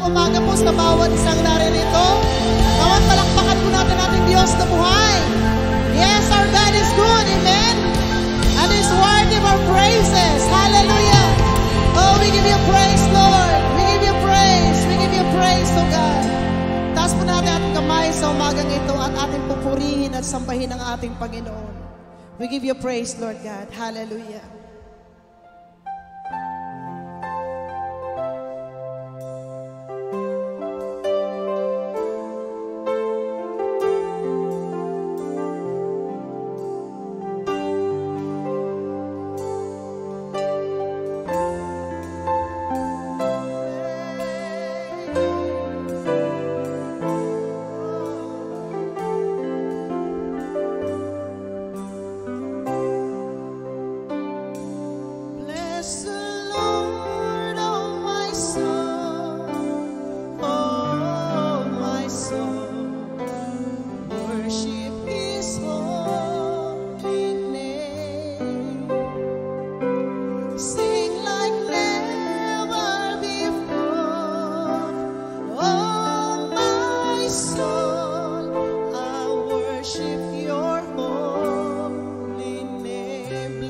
umaga po sa bawat isang naririto. Bawat palakpakan po natin ating Diyos na buhay. Yes, our God is good, amen? And He's worthy of our praises. Hallelujah. Oh, we give you praise, Lord. We give you praise. We give you praise, oh God. Taas po natin ating kamay sa umagang ito at ating pupurihin at sambahin ang ating Panginoon. We give you praise, Lord God. Hallelujah.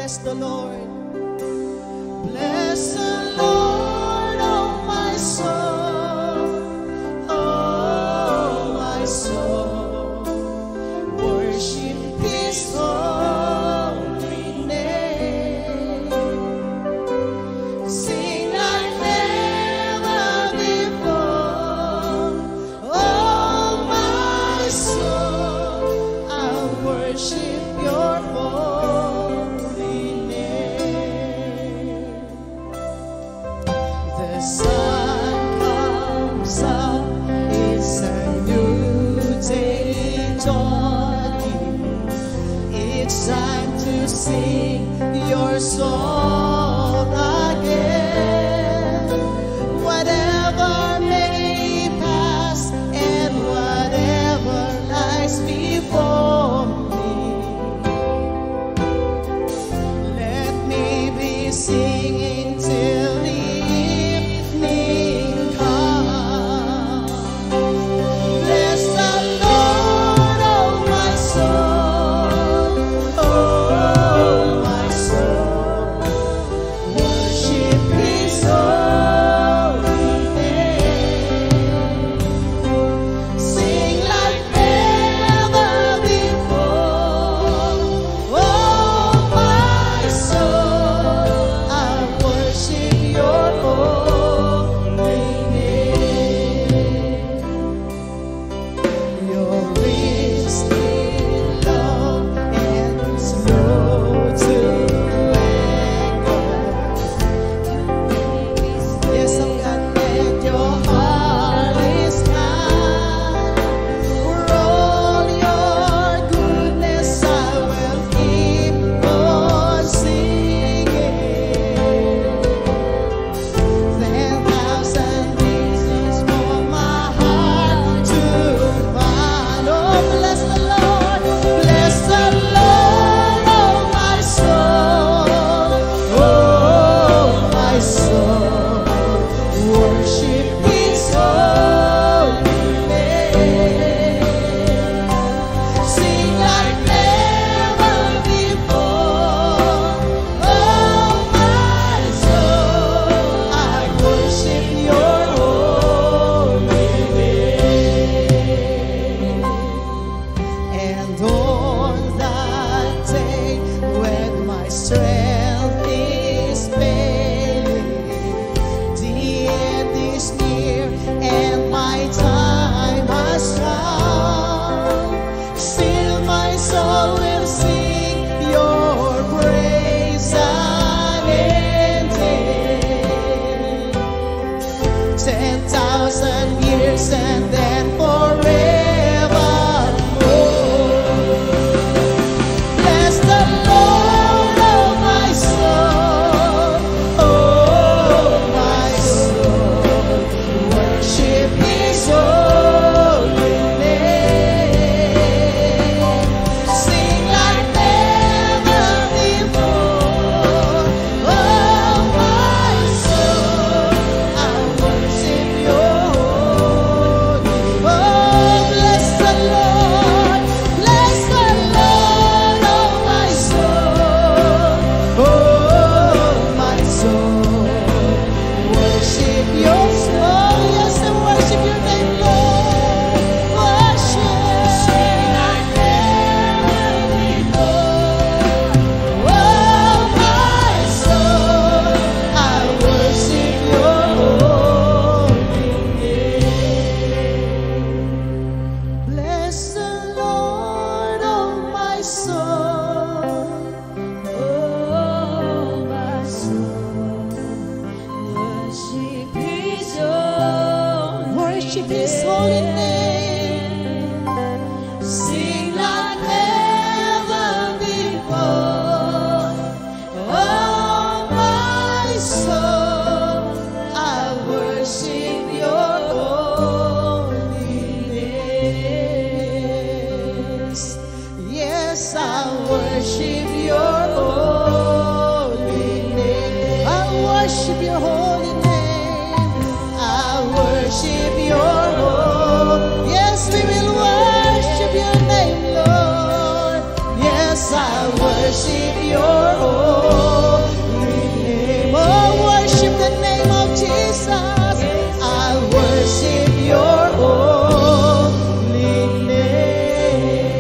Bless the Lord. Bless the Lord, oh my soul. Oh my soul. Worship His holy name. Sing like never before. Oh my soul, I worship your holy. The sun comes up, it's a new day dawning. It's time to sing your song again. Whatever may pass and whatever lies before me, let me be singing till the worship your holy name. I worship your holy name. I worship your holy. Yes, we will worship your name, Lord. Yes, I worship your holy name. Oh, worship the name of Jesus. I worship your holy name.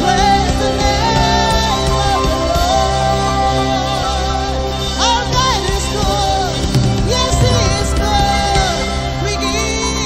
Praise the name of the Lord. Our God is good. Yes, He is good. We give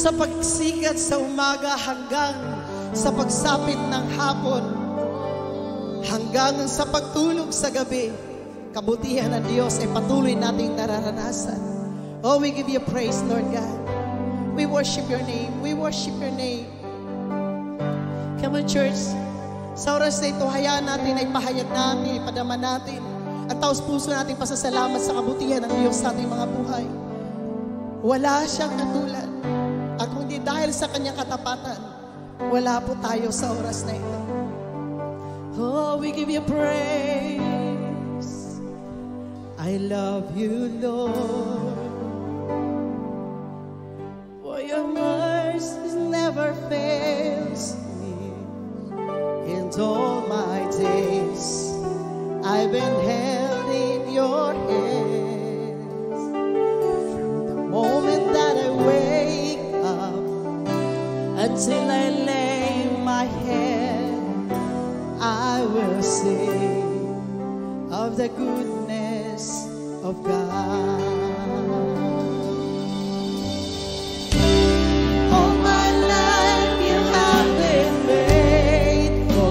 sa pagsikat sa umaga hanggang sa pagsapit ng hapon, hanggang sa pagtulog sa gabi, kabutihan ng Diyos ay patuloy nating nararanasan. Oh, we give you praise, Lord God. We worship your name. We worship your name. Come on, church. Sa oras na ito, hayaan natin ay pahayag natin, ipadama natin ang taos puso natin pasasalamat sa kabutihan ng Diyos sa ating mga buhay. Wala siyang katulad. At kung di dahil sa kanyang katapatan, wala po tayo sa oras na ito. Oh, we give you praise. I love you, Lord. For your mercy never fails me. In all my days, I've been held in your hands. From the moment that I wake up until I lay my head, I will sing of the goodness of God. All my life you have been faithful.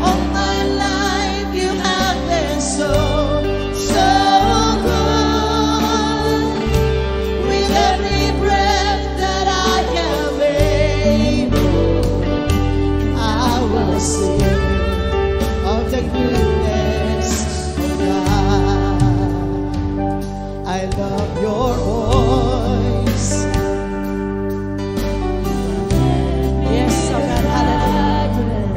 All my life you have been so, so good. With every breath that I am able, I will sing of the goodness of God. I love your voice. Yes, oh God, hallelujah.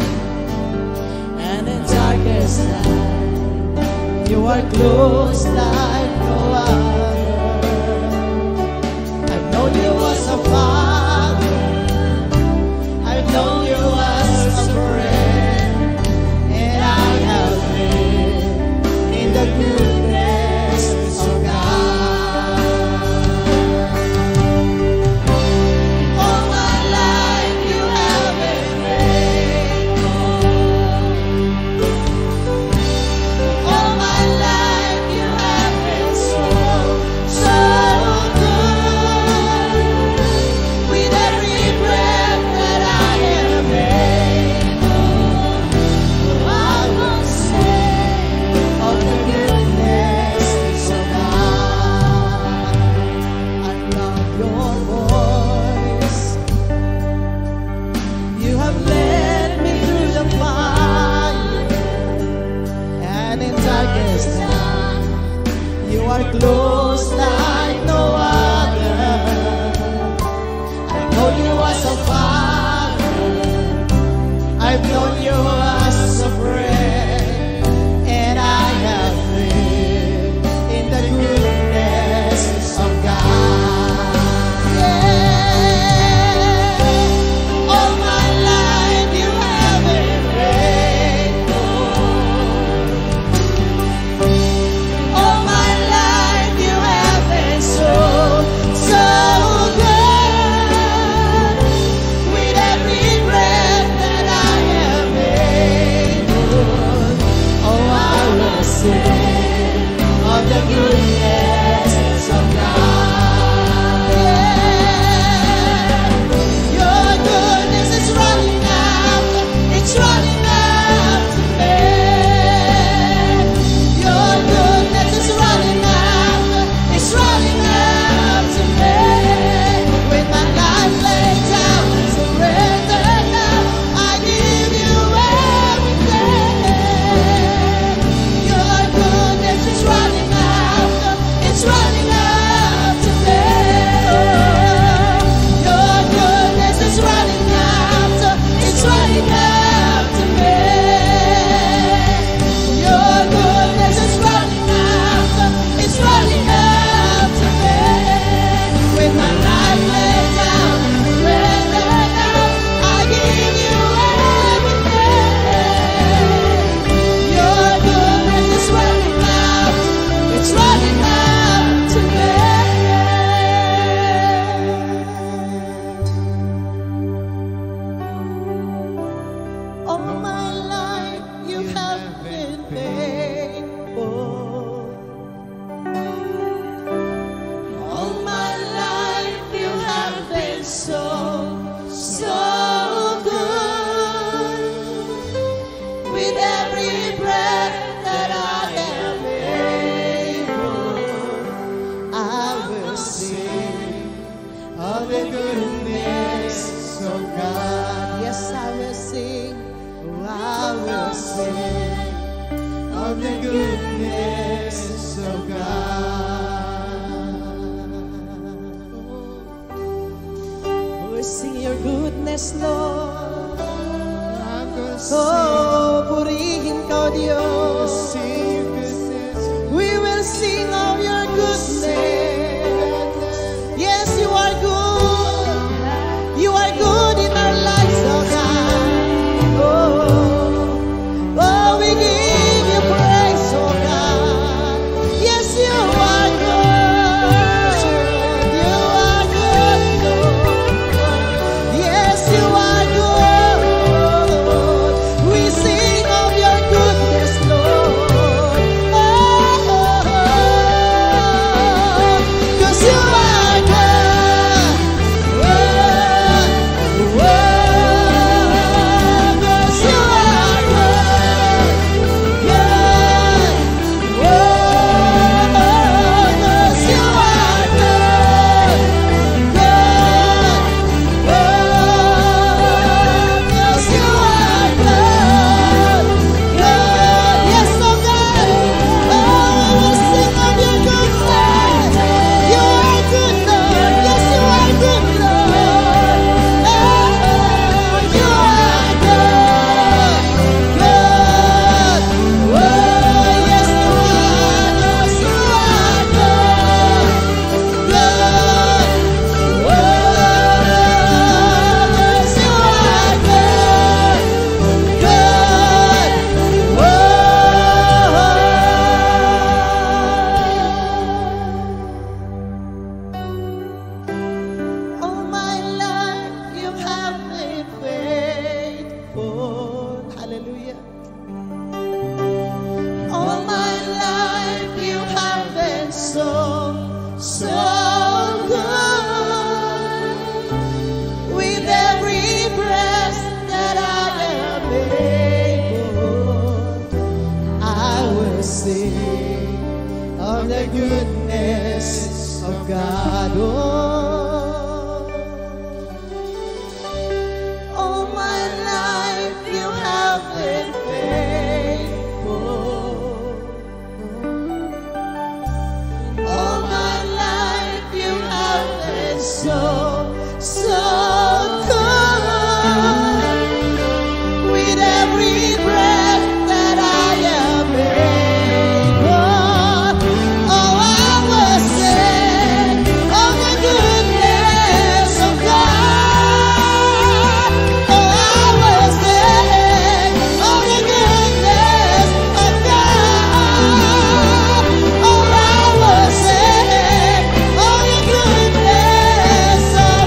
And in darkest night, you are close like no other. I've known you as a father. I've known you as a friend. And I have lived in the goodness of God. All my life you have been faithful. All my life you have of the goodness of God. We'll sing your goodness, Lord. Oh, purihin ka, Diyos. We will sing of your goodness. Yes, you are good. You are good in our lives, oh God. Oh, we give you praise, oh God. Yes, you are good. You are good, Lord. Yes, you are good. We sing of your goodness, Lord. Oh, 'cause you are good. Oh, 'cause you are good. Good. Oh, 'cause you are good. Good. Oh, 'cause you are good. Good. Yes, oh God. Oh, we will sing of your goodness. You are good, Lord. Yes, you are good, Lord. Oh, you are good. Good. Oh, yes, you are. Yes, you are good. Good. Oh, yes, you are good. Good. All my life you have been faithful. Hallelujah. All my life you have been so good. With every breath that I am able, I will sing of the goodness of God. All my life you have been faithful. All my life you have been so good. With every breath that I am able, oh, I will sing of the goodness of God. Oh, I will sing of the goodness of God. Oh, I will sing of the goodness of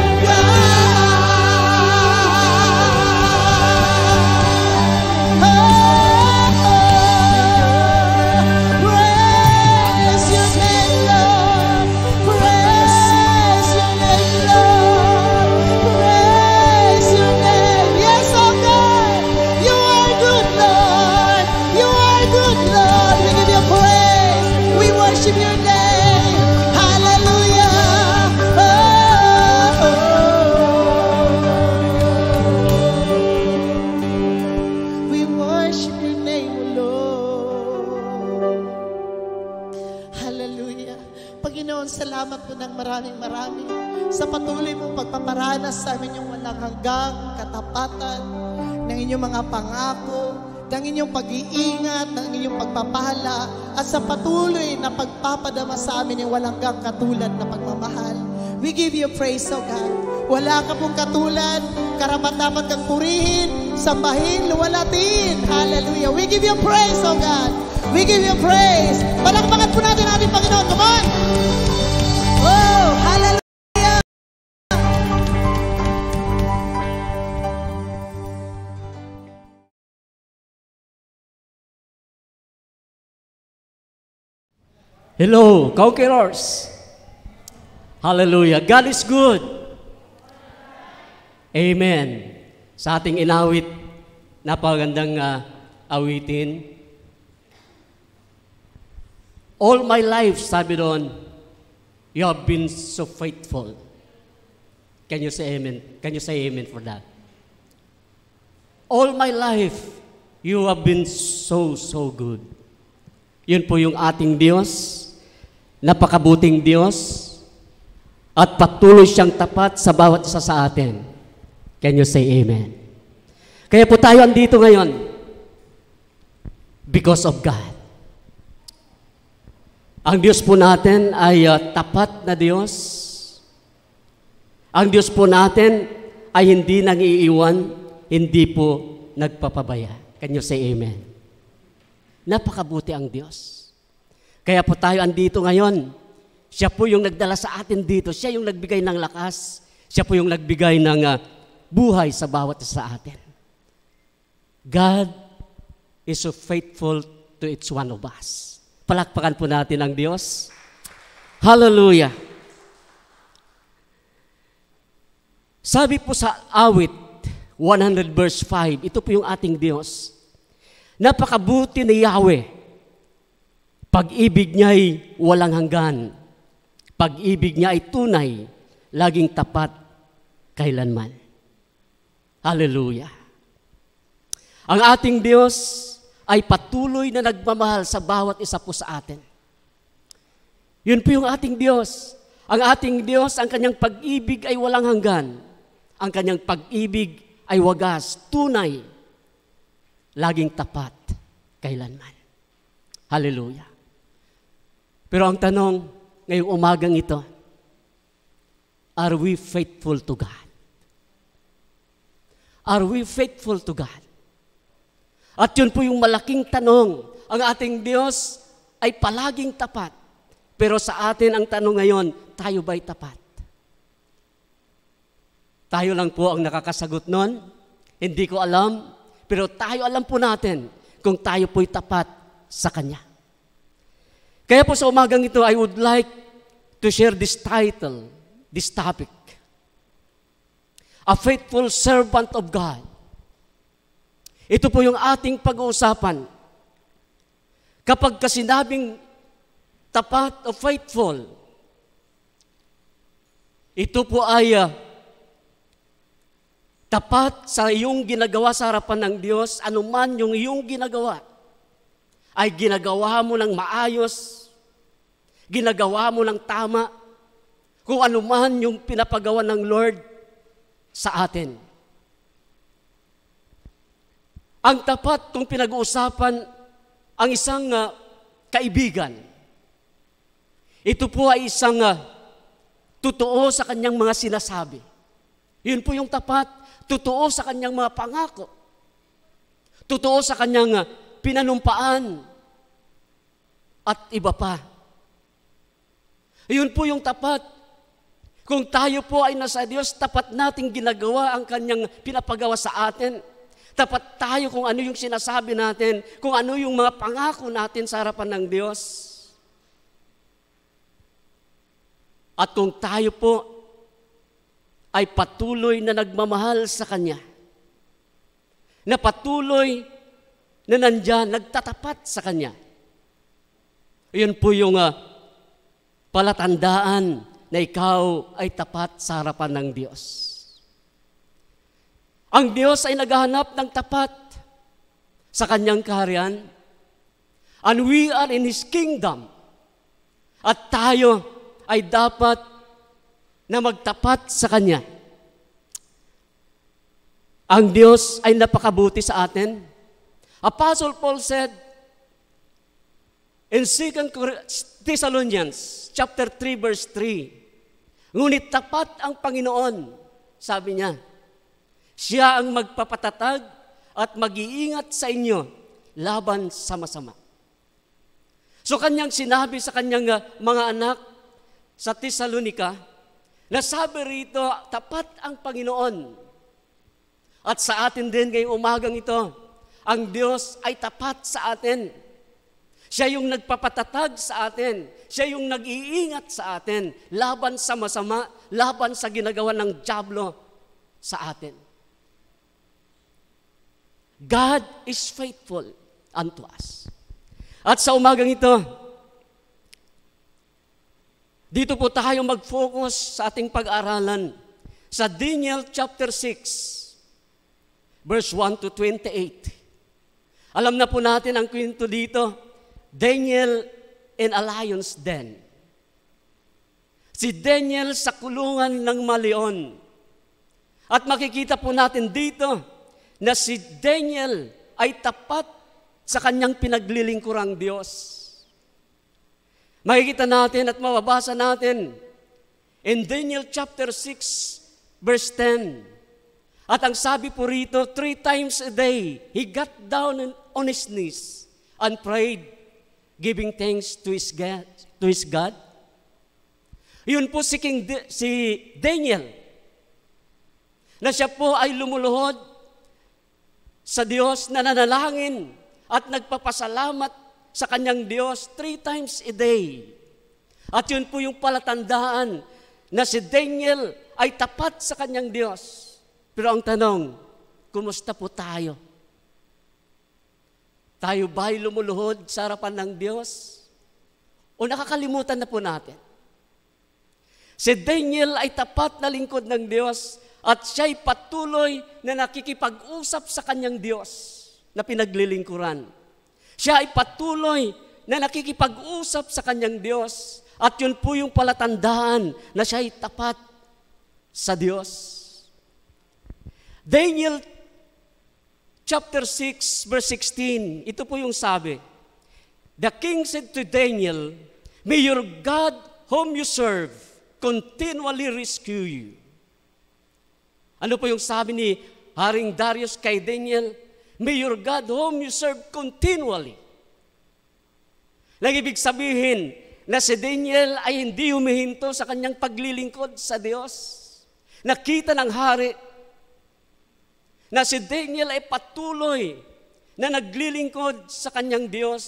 praise your name, Lord. Praise your name, Lord. Praise your name. Yes, oh God. You are good, Lord. You are good, Lord. We give you praise. We worship your name. Hallelujah. We worship your name, Lord. Hallelujah. Panginoon, salamat po ng maraming sa patuloy mong pagpaparanas sa amin yung walang hanggang katapatan ng inyong mga pangako, ng inyong pag-iingat, ng inyong pagpapala, at sa patuloy na pagpapadama sa amin yung walang hanggang katulad na pagmamahal. We give you praise, oh God. Wala ka pong katulad, karapat-dapat kang purihin, sambahin, luwalatin. Hallelujah. We give you praise, oh God. We give you praise. Palakpakan po natin ating Panginoon. Come on. Oh, hallelujah. Hello, conquerors. Hallelujah. God is good. Amen. Sa ating inawit, napagandang awitin. All my life, sabi doon, you have been so faithful. Can you say amen? Can you say amen for that? All my life, You have been so, so good. Yun po yung ating Diyos, napakabuting Diyos, at patuloy siyang tapat sa bawat isa sa atin. Can you say amen? Kaya po tayo andito ngayon because of God. Ang Diyos po natin ay tapat na Diyos. Ang Diyos po natin ay hindi nangiiwan, hindi po nagpapabaya. Can you say amen? Napakabuti ang Diyos. Kaya po tayo andito ngayon. Siya po yung nagdala sa atin dito. Siya yung nagbigay ng lakas. Siya po yung nagbigay ng buhay sa bawat isa sa atin. God is so faithful to each one of us. Palakpakan po natin ang Diyos. Hallelujah! Sabi po sa awit 100 verse 5, ito po yung ating Diyos. Napakabuti ni Yahweh. Pag-ibig niya'y walang hanggan. Pag-ibig niya ay tunay, laging tapat, kailanman. Hallelujah. Ang ating Diyos ay patuloy na nagmamahal sa bawat isa po sa atin. Yun po yung ating Diyos. Ang ating Diyos, ang kanyang pag-ibig ay walang hanggan. Ang kanyang pag-ibig ay wagas, tunay, laging tapat, kailanman. Hallelujah. Pero ang tanong, ngayong umagang ito, are we faithful to God? Are we faithful to God? At yun po yung malaking tanong. Ang ating Diyos ay palaging tapat. Pero sa atin ang tanong ngayon, tayo ba'y tapat? Tayo lang po ang nakakasagot nun. Hindi ko alam. Pero tayo alam po natin kung tayo po'y tapat sa Kanya. Kaya po sa umagang ito, I would like to share this title, this topic. A faithful servant of God. Ito po yung ating pag-uusapan. Kapag kasinabing tapat o faithful, ito po ay tapat sa iyong ginagawa sa harapan ng Diyos, anuman yung iyong ginagawa, ay ginagawa mo ng maayos, ginagawa mo ng tama, kung anuman yung pinapagawa ng Lord sa atin. Ang tapat kung pinag-uusapan ang isang kaibigan. Ito po ay isang totoo sa kanyang mga sinasabi. Yun po yung tapat, totoo sa kanyang mga pangako. Totoo sa kanyang pinanumpaan at iba pa. Yun po yung tapat. Kung tayo po ay nasa Diyos, tapat nating ginagawa ang kanyang pinapagawa sa atin. Tapat tayo kung ano yung sinasabi natin, kung ano yung mga pangako natin sa harapan ng Diyos. At kung tayo po ay patuloy na nagmamahal sa Kanya, na patuloy na nandyan, nagtatapat sa Kanya, yun po yung palatandaan na ikaw ay tapat sa harapan ng Diyos. Ang Diyos ay naghahanap ng tapat sa Kanyang kaharian, and we are in His kingdom. At tayo ay dapat na magtapat sa Kanya. Ang Diyos ay napakabuti sa atin. Apostle Paul said in 2 Thessalonians chapter 3 verse 3, ngunit tapat ang Panginoon, sabi niya, Siya ang magpapatatag at mag-iingat sa inyo laban sa masama. So kanyang sinabi sa kanyang mga anak sa Thessalonica, na sabi rito, tapat ang Panginoon. At sa atin din ngayong umagang ito, ang Diyos ay tapat sa atin. Siya yung nagpapatatag sa atin. Siya yung nag-iingat sa atin laban sa masama, laban sa ginagawa ng dyablo sa atin. God is faithful unto us. At sa umagang ito, dito po tayo mag-focus sa ating pag-aralan sa Daniel chapter 6, verse 1 to 28. Alam na po natin ang kwento dito, Daniel in a lion's den. Si Daniel sa kulungan ng maleon. At makikita po natin dito na si Daniel ay tapat sa kanyang pinaglilingkurang Diyos. Makikita natin at mababasa natin in Daniel chapter 6, verse 10. At ang sabi po rito, 3 times a day, he got down on his knees and prayed, giving thanks to his God. Yun po si Daniel, na siya po ay lumuluhod sa Diyos, na nanalangin at nagpapasalamat sa kanyang Diyos 3 times a day. At yun po yung palatandaan na si Daniel ay tapat sa kanyang Diyos. Pero ang tanong, kumusta po tayo? Tayo ba'y lumuluhod sa harapan ng Diyos? O nakakalimutan na po natin? Si Daniel ay tapat na lingkod ng Diyos at siya'y patuloy na nakikipag-usap sa kanyang Diyos na pinaglilingkuran. Siya ay patuloy na nakikipag-usap sa kanyang Diyos at yun po yung palatandaan na siya ay tapat sa Diyos. Daniel chapter 6 verse 16, ito po yung sabi. The king said to Daniel, "May your God whom you serve continually rescue you." Ano po yung sabi ni Haring Darius kay Daniel? May your God whom you serve continually. Nag-ibig sabihin na si Daniel ay hindi humihinto sa kanyang paglilingkod sa Diyos. Nakita ng hari na si Daniel ay patuloy na naglilingkod sa kanyang Diyos.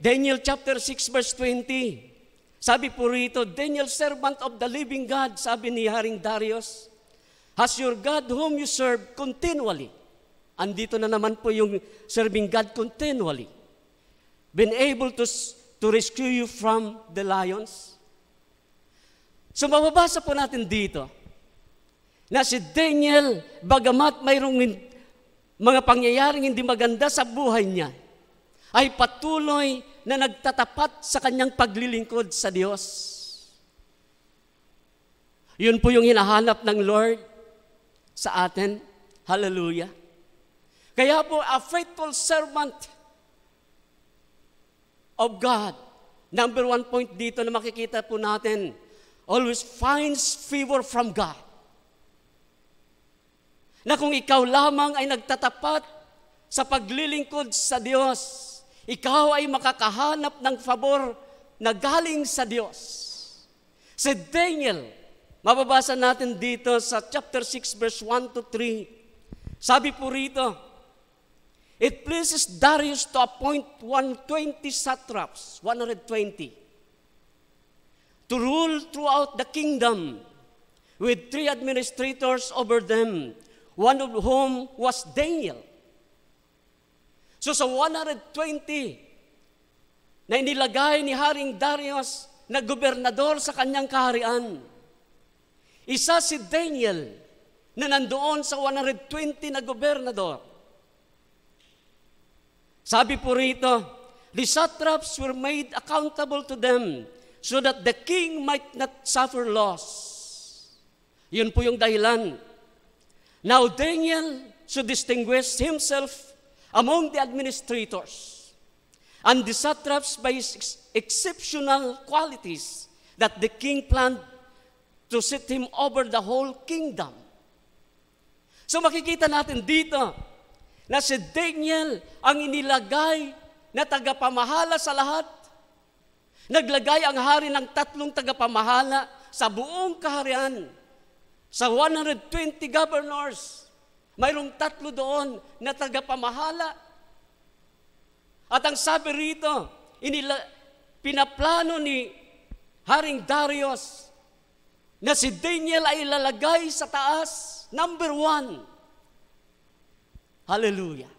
Daniel chapter 6 verse 20. Sabi po rito, Daniel, servant of the living God, sabi ni Haring Darius, has your God whom you serve continually. Andito na naman po yung serving God continually. Been able to rescue you from the lions. So mababasa po natin dito na si Daniel, bagamat mayroong mga pangyayaring hindi maganda sa buhay niya, ay patuloy na nagtatapat sa kanyang paglilingkod sa Diyos. Yun po yung hinahanap ng Lord sa atin. Hallelujah. Kaya po, a faithful servant of God, number 1 point dito na makikita po natin, always finds favor from God. Na kung ikaw lamang ay nagtatapat sa paglilingkod sa Diyos, ikaw ay makakahanap ng favor na galing sa Diyos. Si Daniel, mababasa natin dito sa chapter 6 verse 1 to 3. Sabi po rito, it pleases Darius to appoint 120 satraps, 120, to rule throughout the kingdom with 3 administrators over them, one of whom was Daniel. So sa 120 na inilagay ni Haring Darius na gobernador sa kanyang kaharian, isa si Daniel na nandoon sa 120 na gobernador. Sabi po rito, the satraps were made accountable to them so that the king might not suffer loss. Yun po yung dahilan. Now Daniel should distinguish himself among the administrators and the satraps by his exceptional qualities that the king planned to set him over the whole kingdom. So makikita natin dito na si Daniel ang inilagay na tagapamahala sa lahat. Naglagay ang hari ng 3 tagapamahala sa buong kaharian. Sa 120 governors, mayroong 3 doon na tagapamahala. At ang sabi rito, pinaplano ni Haring Darius na si Daniel ay ilalagay sa taas, number 1. Hallelujah.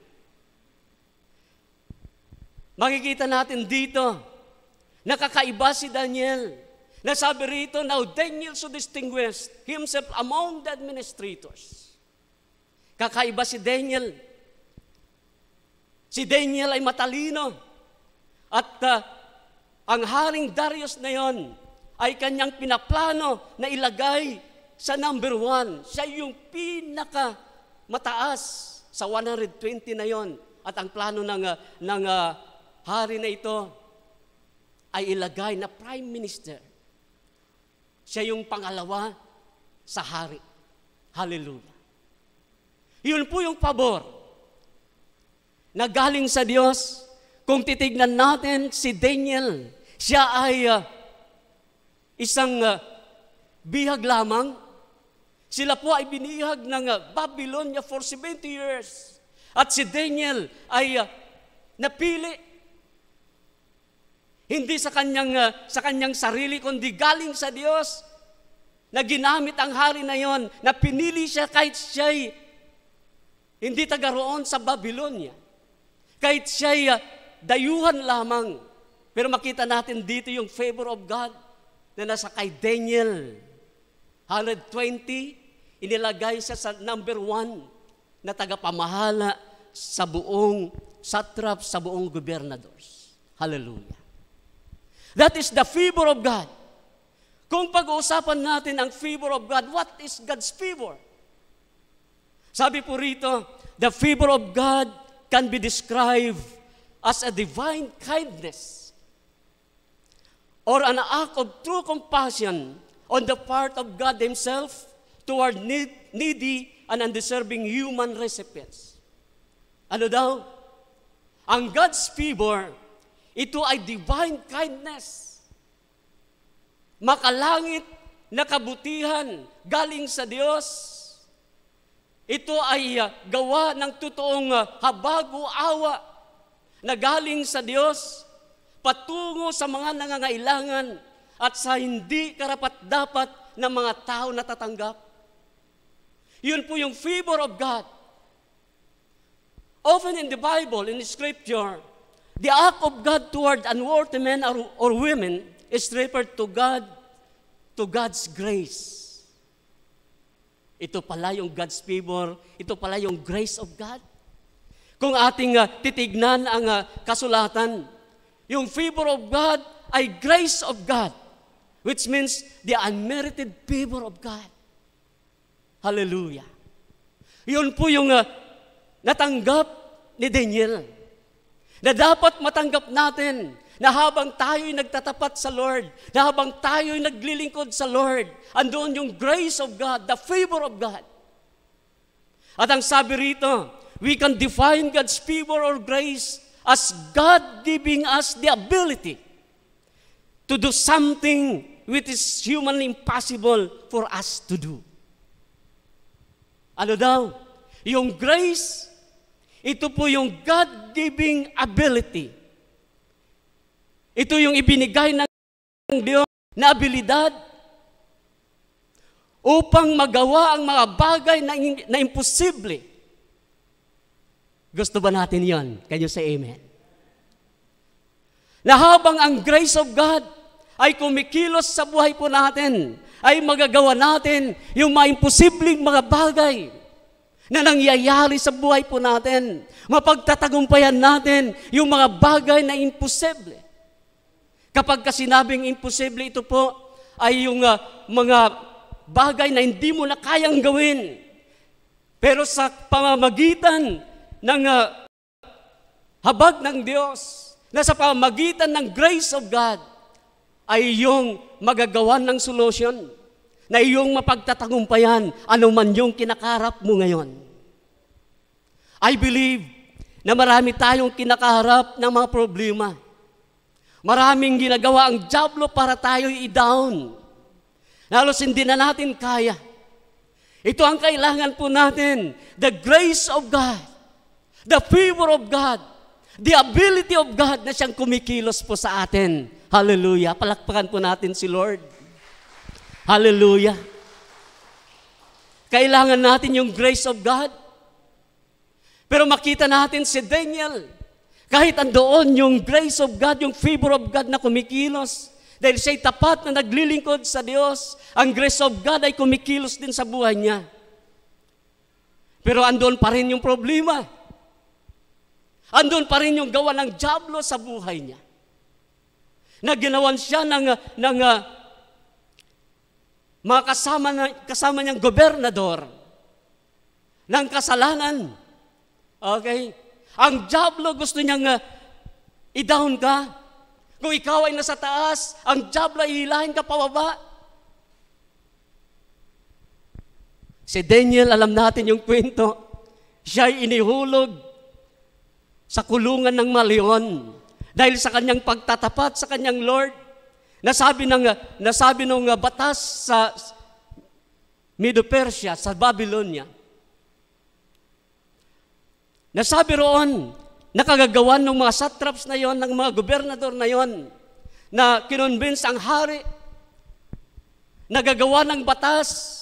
Makikita natin dito, nakakaiba si Daniel. Nasabi rito, now Daniel should distinguish himself among the administrators. Kakaiba si Daniel. Si Daniel ay matalino. At ang Haring Darius na yon ay kanyang pinaplano na ilagay sa number 1. Siya yung pinaka mataas sa 120 na yon. At ang plano ng hari na ito ay ilagay na prime minister. Siya yung pangalawa sa hari. Hallelujah. Yun po yung pabor na galing sa Diyos. Kung titignan natin si Daniel, siya ay isang bihag lamang. Sila po ay binihag ng Babylonia for 70 years. At si Daniel ay napili. Hindi sa kanyang sarili, kundi galing sa Diyos na ginamit ang hari na yon, na pinili siya kahit siya'y hindi taga roon sa Babylonia. Kahit siya'y dayuhan lamang. Pero makita natin dito yung favor of God na nasa kay Daniel. 120, inilagay siya sa number 1 na tagapamahala sa buong satrap, sa buong gobernadors. Hallelujah. That is the favor of God. Kung pag-uusapan natin ang favor of God, what is God's favor? Sabi po rito, the favor of God can be described as a divine kindness or an act of true compassion on the part of God Himself toward needy and undeserving human recipients. Ano daw? Ang God's favor, ito ay divine kindness. Makalangit na kabutihan galing sa Diyos. Ito ay gawa ng totoong habag o awa na galing sa Diyos patungo sa mga nangangailangan at sa hindi karapat-dapat ng mga tao na tatanggap. Yun po yung favor of God. Often in the Bible, in the Scripture, the act of God toward unworthy men or women is referred to God's grace. Ito pala yung God's favor, ito pala yung grace of God. Kung ating titignan ang kasulatan, yung favor of God ay grace of God, which means the unmerited favor of God. Hallelujah. Yun po yung natanggap ni Daniel, na dapat matanggap natin, na habang tayo'y nagtatapat sa Lord, na habang tayo'y naglilingkod sa Lord, andun yung grace of God, the favor of God. At ang sabi rito, we can define God's favor or grace as God giving us the ability to do something which is humanly impossible for us to do. Ano daw? Yung grace, ito po yung God-giving ability. Ito yung ibinigay ng Diyos na abilidad upang magawa ang mga bagay na imposible. Gusto ba natin yon? Can you say amen? Na habang ang grace of God ay kumikilos sa buhay po natin, ay magagawa natin yung mga imposibleng mga bagay na nangyayari sa buhay po natin. Mapagtatagumpayan natin yung mga bagay na imposible. Kapag sinabing imposible, ito po ay yung mga bagay na hindi mo na kayang gawin. Pero sa pamamagitan ng habag ng Diyos, na sa pamamagitan ng grace of God, ay yung magagawan ng solusyon, na iyong mapagtatagumpayan anuman yung kinakarap mo ngayon. I believe na marami tayong kinakaharap ng mga problema. Maraming ginagawa ang diablo para tayo'y i-down. Halos hindi na natin kaya. Ito ang kailangan po natin. The grace of God, the favor of God, the ability of God na siyang kumikilos po sa atin. Hallelujah. Palakpakan po natin si Lord. Hallelujah. Kailangan natin yung grace of God. Pero makita natin si Daniel, kahit andoon yung grace of God, yung favor of God na kumikilos, dahil siya'y tapat na naglilingkod sa Diyos, ang grace of God ay kumikilos din sa buhay niya. Pero andun pa rin yung problema. Andun pa rin yung gawa ng dyablo sa buhay niya. Na ginawan siya ng mga kasama niyang gobernador ng kasalanan. Okay? Ang dyablo gusto niyang i-down ka. Kung ikaw ay nasa taas, ang dyablo ay hilahin ka pababa. Si Daniel, alam natin yung kwento. Siya ay inihulog sa kulungan ng maleon dahil sa kanyang pagtatapat sa kanyang Lord. Nasabi ng batas sa Medo-Persia, sa Babylonia. Nasabi roon, nakagagawan ng mga satraps na yon, ng mga gobernador na yon, na kinonvince ang hari, nagagawa ng batas,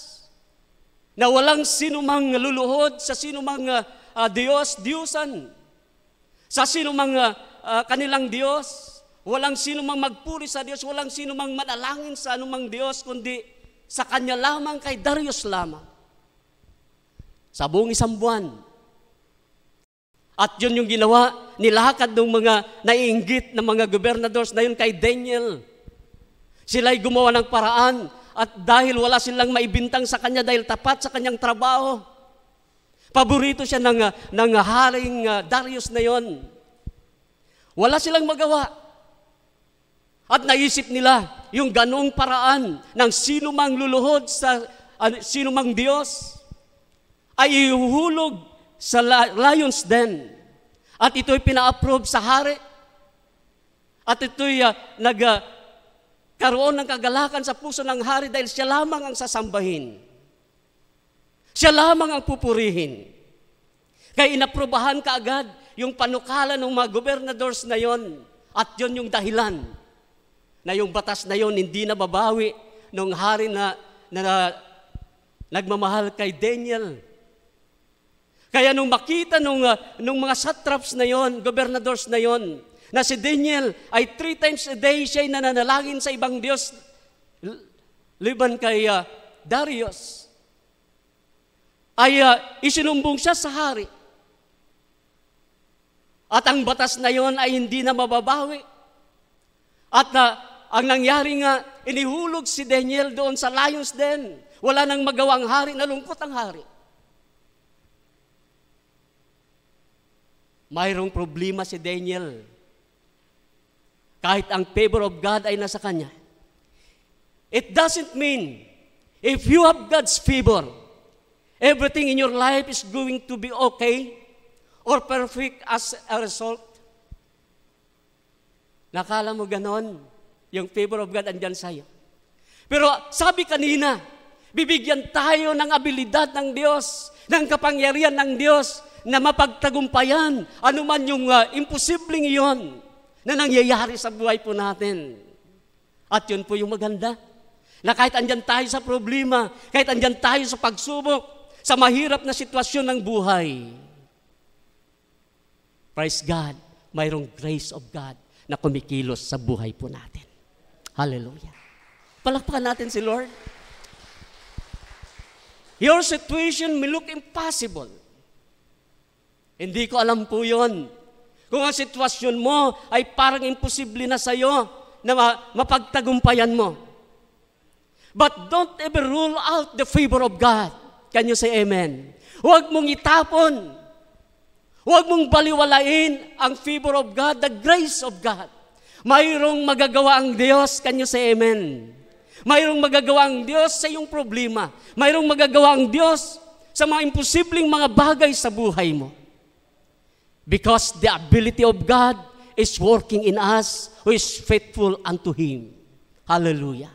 na walang sinumang luluhod sa sinumang Diyos-Diyusan, sa sinumang kanilang Diyos, walang sinumang magpuri sa Diyos, walang sinumang manalangin sa anumang Diyos, kundi sa Kanya lamang, kay Darius lamang. Sa buong isang buwan. At yun yung ginawa, nilakad ng mga naiinggit na mga gobernadors na yun kay Daniel. Sila'y gumawa ng paraan, at dahil wala silang maibintang sa kanya dahil tapat sa kanyang trabaho, paborito siya ng haring Darius na yon. Wala silang magawa. At naisip nila yung ganong paraan ng sino mang luluhod sa sino mang Diyos ay ihuhulog sa lion's den. At ito'y pina-approve sa hari. At ito'y karoon ng kagalakan sa puso ng hari dahil siya lamang ang sasambahin. Siya lamang ang pupurihin. Kaya inaprubahan kaagad yung panukala ng mga gobernadors na yon. At yon yung dahilan na yung batas na yon hindi na babawi ng hari na nagmamahal kay Daniel. Kaya nung makita nung mga satraps na yon, gobernadors na yon, na si Daniel ay 3 times a day siya'y nananalangin sa ibang Diyos liban kay Darius, ay isinumbong siya sa hari. At ang batas na yon ay hindi na mababawi. At ang nangyari nga, inihulog si Daniel doon sa lion's den. Wala nang magawa ang hari, nalungkot ang hari. Mayroong problema si Daniel. Kahit ang favor of God ay nasa kanya. It doesn't mean, if you have God's favor, everything in your life is going to be okay or perfect as a result. Nakala mo ganon, yung favor of God andyan sa'yo. Pero sabi kanina, bibigyan tayo ng abilidad ng Diyos, ng kapangyarihan ng Diyos, na mapagtagumpayan anuman yung imposibleng iyon na nangyayari sa buhay po natin. At yun po yung maganda. Na kahit andyan tayo sa problema, kahit andyan tayo sa pagsubok, sa mahirap na sitwasyon ng buhay, praise God, mayroong grace of God na kumikilos sa buhay po natin. Hallelujah. Palakpakan natin si Lord. Your situation may look impossible. Hindi ko alam po yun. Kung ang sitwasyon mo ay parang imposible na sa'yo na mapagtagumpayan mo. But don't ever rule out the favor of God. Can you say amen? Huwag mong itapon. Huwag mong baliwalain ang favor of God, the grace of God. Mayroong magagawa ang Diyos. Can you say amen? Mayroong magagawa ang Diyos sa iyong problema. Mayroong magagawa ang Diyos sa mga imposibleng mga bagay sa buhay mo. Because the ability of God is working in us who is faithful unto Him. Hallelujah.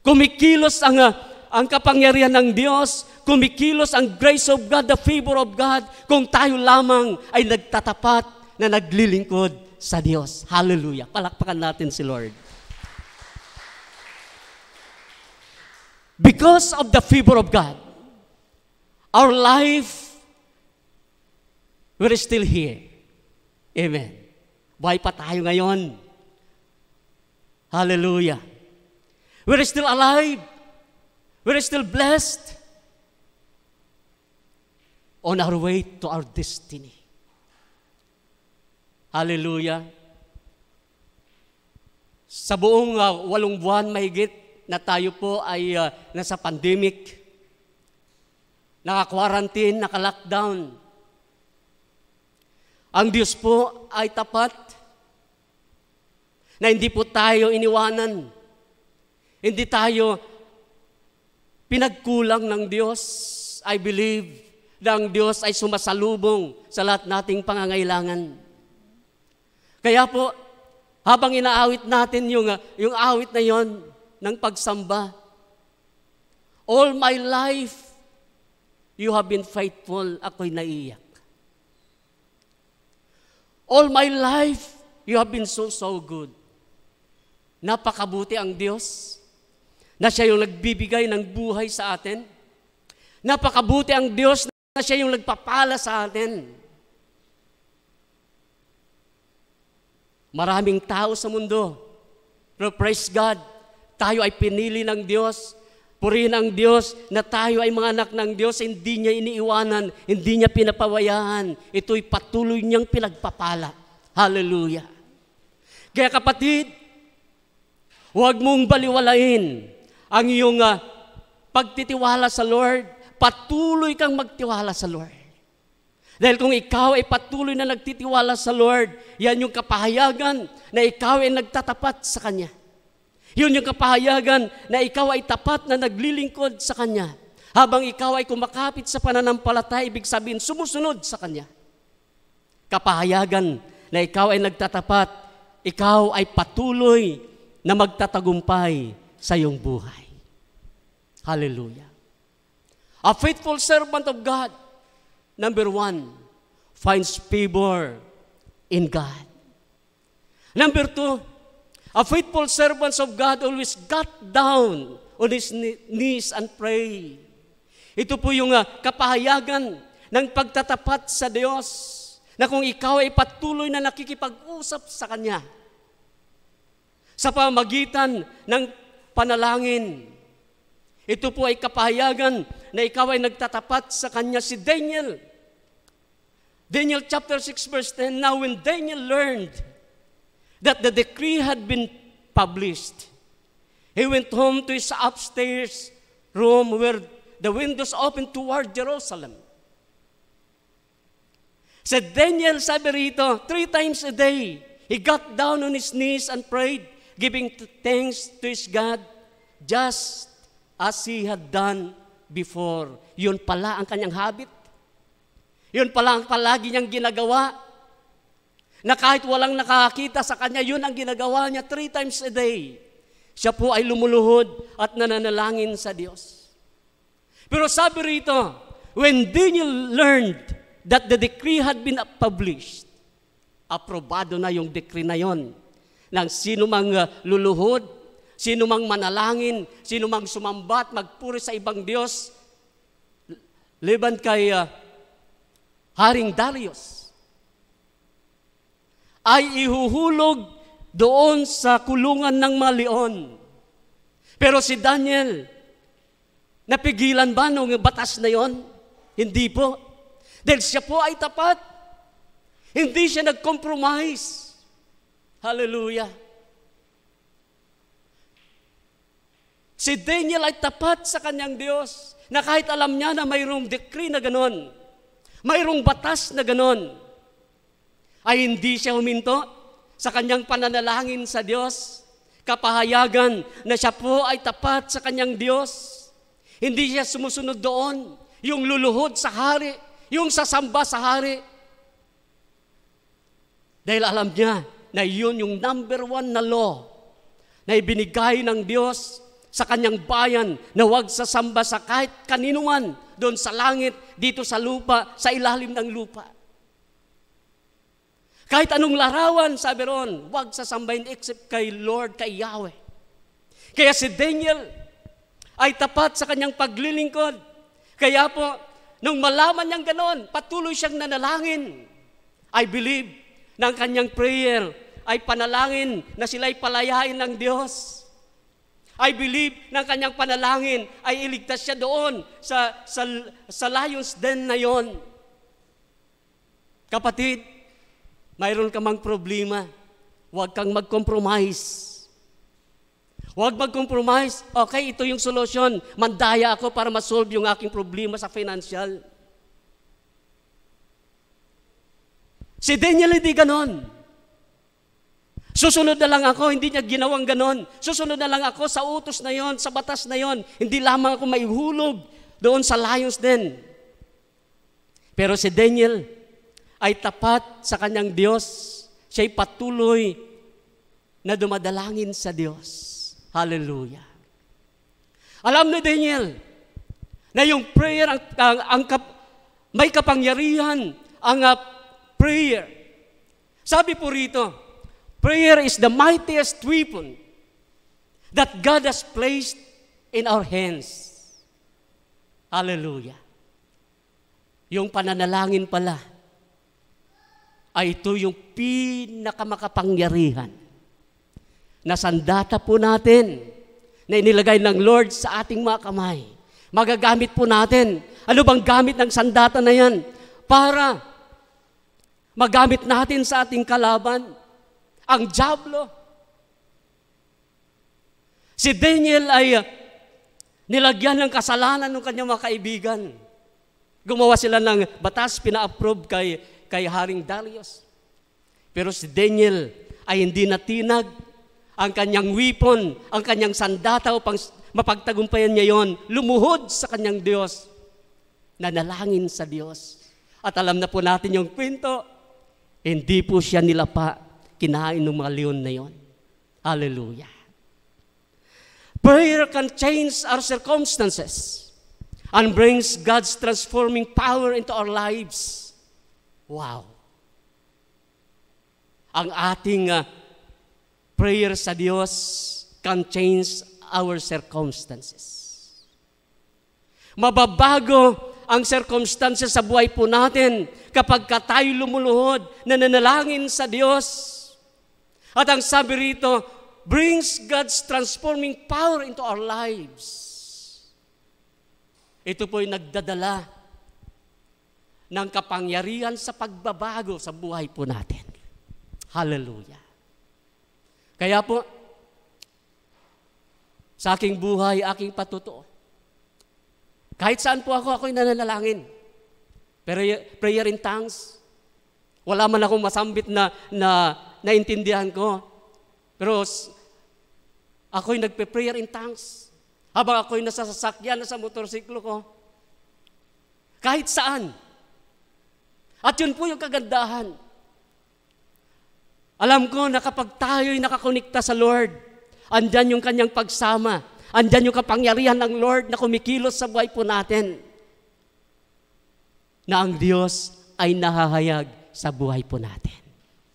Kumikilos ang kapangyarihan ng Diyos, kumikilos ang grace of God, the favor of God, kung tayo lamang ay nagtatapat na naglilingkod sa Diyos. Hallelujah. Palakpakan natin si Lord. Because of the favor of God, our life, we're still here. Amen. Buhay pa tayo ngayon. Hallelujah. We're still alive. We're still blessed. on our way to our destiny. Hallelujah. Sa buong 8 buwan mahigit na tayo po ay nasa pandemic, naka-quarantine, naka-lockdown. Ang Diyos po ay tapat na hindi po tayo iniwanan. Hindi tayo pinagkulang ng Diyos. I believe na ang Diyos ay sumasalubong sa lahat nating pangangailangan. Kaya po, habang inaawit natin yung awit na yon ng pagsamba, all my life, you have been faithful, ako'y naiyak. All my life, you have been so good. Napakabuti ang Diyos na Siya yung nagbibigay ng buhay sa atin. Napakabuti ang Diyos na Siya yung nagpapala sa atin. Maraming tao sa mundo, pero praise God, tayo ay pinili ng Diyos. Purihin ang Diyos na tayo ay mga anak ng Diyos. Hindi niya iniiwanan, hindi niya pinapawayaan. Ito'y patuloy niyang pinagpapala. Hallelujah. Kaya kapatid, huwag mong baliwalain ang iyong pagtitiwala sa Lord. Patuloy kang magtiwala sa Lord. Dahil kung ikaw ay patuloy na nagtitiwala sa Lord, yan yung kapahayagan na ikaw ay nagtatapat sa Kanya. Yun yung kapahayagan na ikaw ay tapat na naglilingkod sa Kanya. Habang ikaw ay kumakapit sa pananampalataya, ibig sabihin sumusunod sa Kanya. Kapahayagan na ikaw ay nagtatapat, ikaw ay patuloy na magtatagumpay sa iyong buhay. Hallelujah. A faithful servant of God, number 1, finds favor in God. Number 2, a faithful servant of God always got down on his knees and pray. Ito po yung kapahayagan ng pagtatapat sa Diyos, na kung ikaw ay patuloy na nakikipag-usap sa Kanya, sa pamagitan ng panalangin, ito po ay kapahayagan na ikaw ay nagtatapat sa Kanya. Si Daniel chapter 6 verse 10, now when Daniel learned that the decree had been published, he went home to his upstairs room where the windows opened toward Jerusalem. Said Daniel, sabi rito, 3 times a day, he got down on his knees and prayed, giving thanks to his God, just as he had done before. Yun pala ang kanyang habit. Yun pala ang palagi niyang ginagawa. Na kahit walang nakakita sa kanya, yun ang ginagawa niya 3 times a day. Siya po ay lumuluhod at nananalangin sa Diyos. Pero sabi rito, when Daniel learned that the decree had been published, aprobado na yung decree na yon, ng sino mang luluhod, sino mang manalangin, sino mang sumambat, magpuri sa ibang Diyos, liban kay Haring Darius, ay ihuhulog doon sa kulungan ng mga leon. Pero si Daniel, napigilan ba nung batas na yon? Hindi po. Dahil siya po ay tapat. Hindi siya nag-compromise. Hallelujah. Si Daniel ay tapat sa kanyang Diyos na kahit alam niya na mayroong decree na ganon, mayroong batas na ganon, ay hindi siya huminto sa kanyang pananalangin sa Diyos. Kapahayagan na siya po ay tapat sa kanyang Diyos. Hindi siya sumusunod doon, yung luluhod sa hari, yung sasamba sa hari. Dahil alam niya na yun yung number 1 na law na ibinigay ng Diyos sa kanyang bayan, na huwag sasamba sa kahit kanino man, doon sa langit, dito sa lupa, sa ilalim ng lupa. Kahit anong larawan, sabi ron, huwag sasambahin except kay Lord, kay Yahweh. Kaya si Daniel ay tapat sa kanyang paglilingkod. Kaya po, nung malaman niyang ganon, patuloy siyang nanalangin. I believe na ang kanyang prayer ay panalangin na sila'y palayain ng Diyos. I believe na ang kanyang panalangin ay iligtas siya doon sa lion's den na yon. Kapatid, mayroon ka mang problema, huwag kang mag-compromise. Huwag mag-compromise. Okay, ito yung solusyon. Mandaya ako para masolve yung aking problema sa financial. Si Daniel hindi ganon. Susunod na lang ako, hindi niya ginawang ganon. Susunod na lang ako sa utos na yon, sa batas na yon. Hindi lamang ako maihulog doon sa lions den. Pero si Daniel ay tapat sa kanyang Diyos. Siya'y patuloy na dumadalangin sa Diyos. Hallelujah. Alam ni Daniel na yung prayer, may kapangyarihan ang prayer. Sabi po rito, prayer is the mightiest weapon that God has placed in our hands. Hallelujah. Yung pananalangin pala, ay ito yung pinakamakapangyarihan na sandata po natin na inilagay ng Lord sa ating mga kamay. Magagamit po natin. Ano bang gamit ng sandata na yan? Para magamit natin sa ating kalaban, ang dyablo. Si Daniel ay nilagyan ng kasalanan ng kanyang mga kaibigan. Gumawa sila ng batas, pina-approve kay Haring Darius. Pero si Daniel ay hindi natinag ang kanyang weapon, ang kanyang sandata upang mapagtagumpayan niya yon, lumuhod sa kanyang Diyos, nanalangin sa Diyos. At alam na po natin yung kwento, hindi po siya nilapa, kinain ng mga leon na yon. Hallelujah. Prayer can change our circumstances and brings God's transforming power into our lives. Wow. Ang ating prayer sa Diyos can change our circumstances. Mababago ang circumstances sa buhay po natin kapag tayo lumuluhod na nanalangin sa Diyos. At ang sabi rito, brings God's transforming power into our lives. Ito po'y nagdadala ng kapangyarihan sa pagbabago sa buhay po natin. Hallelujah. Kaya po, sa aking buhay, aking patutuo. Kahit saan po ako'y nananalangin. Pero prayer in tongues, wala man akong masambit na naintindihan ko. Pero ako'y nagpe-prayer in tongues. Habang ako'y nasa sasakyan, nasa motorsiklo ko. Kahit saan. At yun po yung kagandahan. Alam ko na kapag tayo'y nakakonekta sa Lord, andyan yung kanyang pagsama, andyan yung kapangyarihan ng Lord na kumikilos sa buhay po natin, na ang Diyos ay nahahayag sa buhay po natin.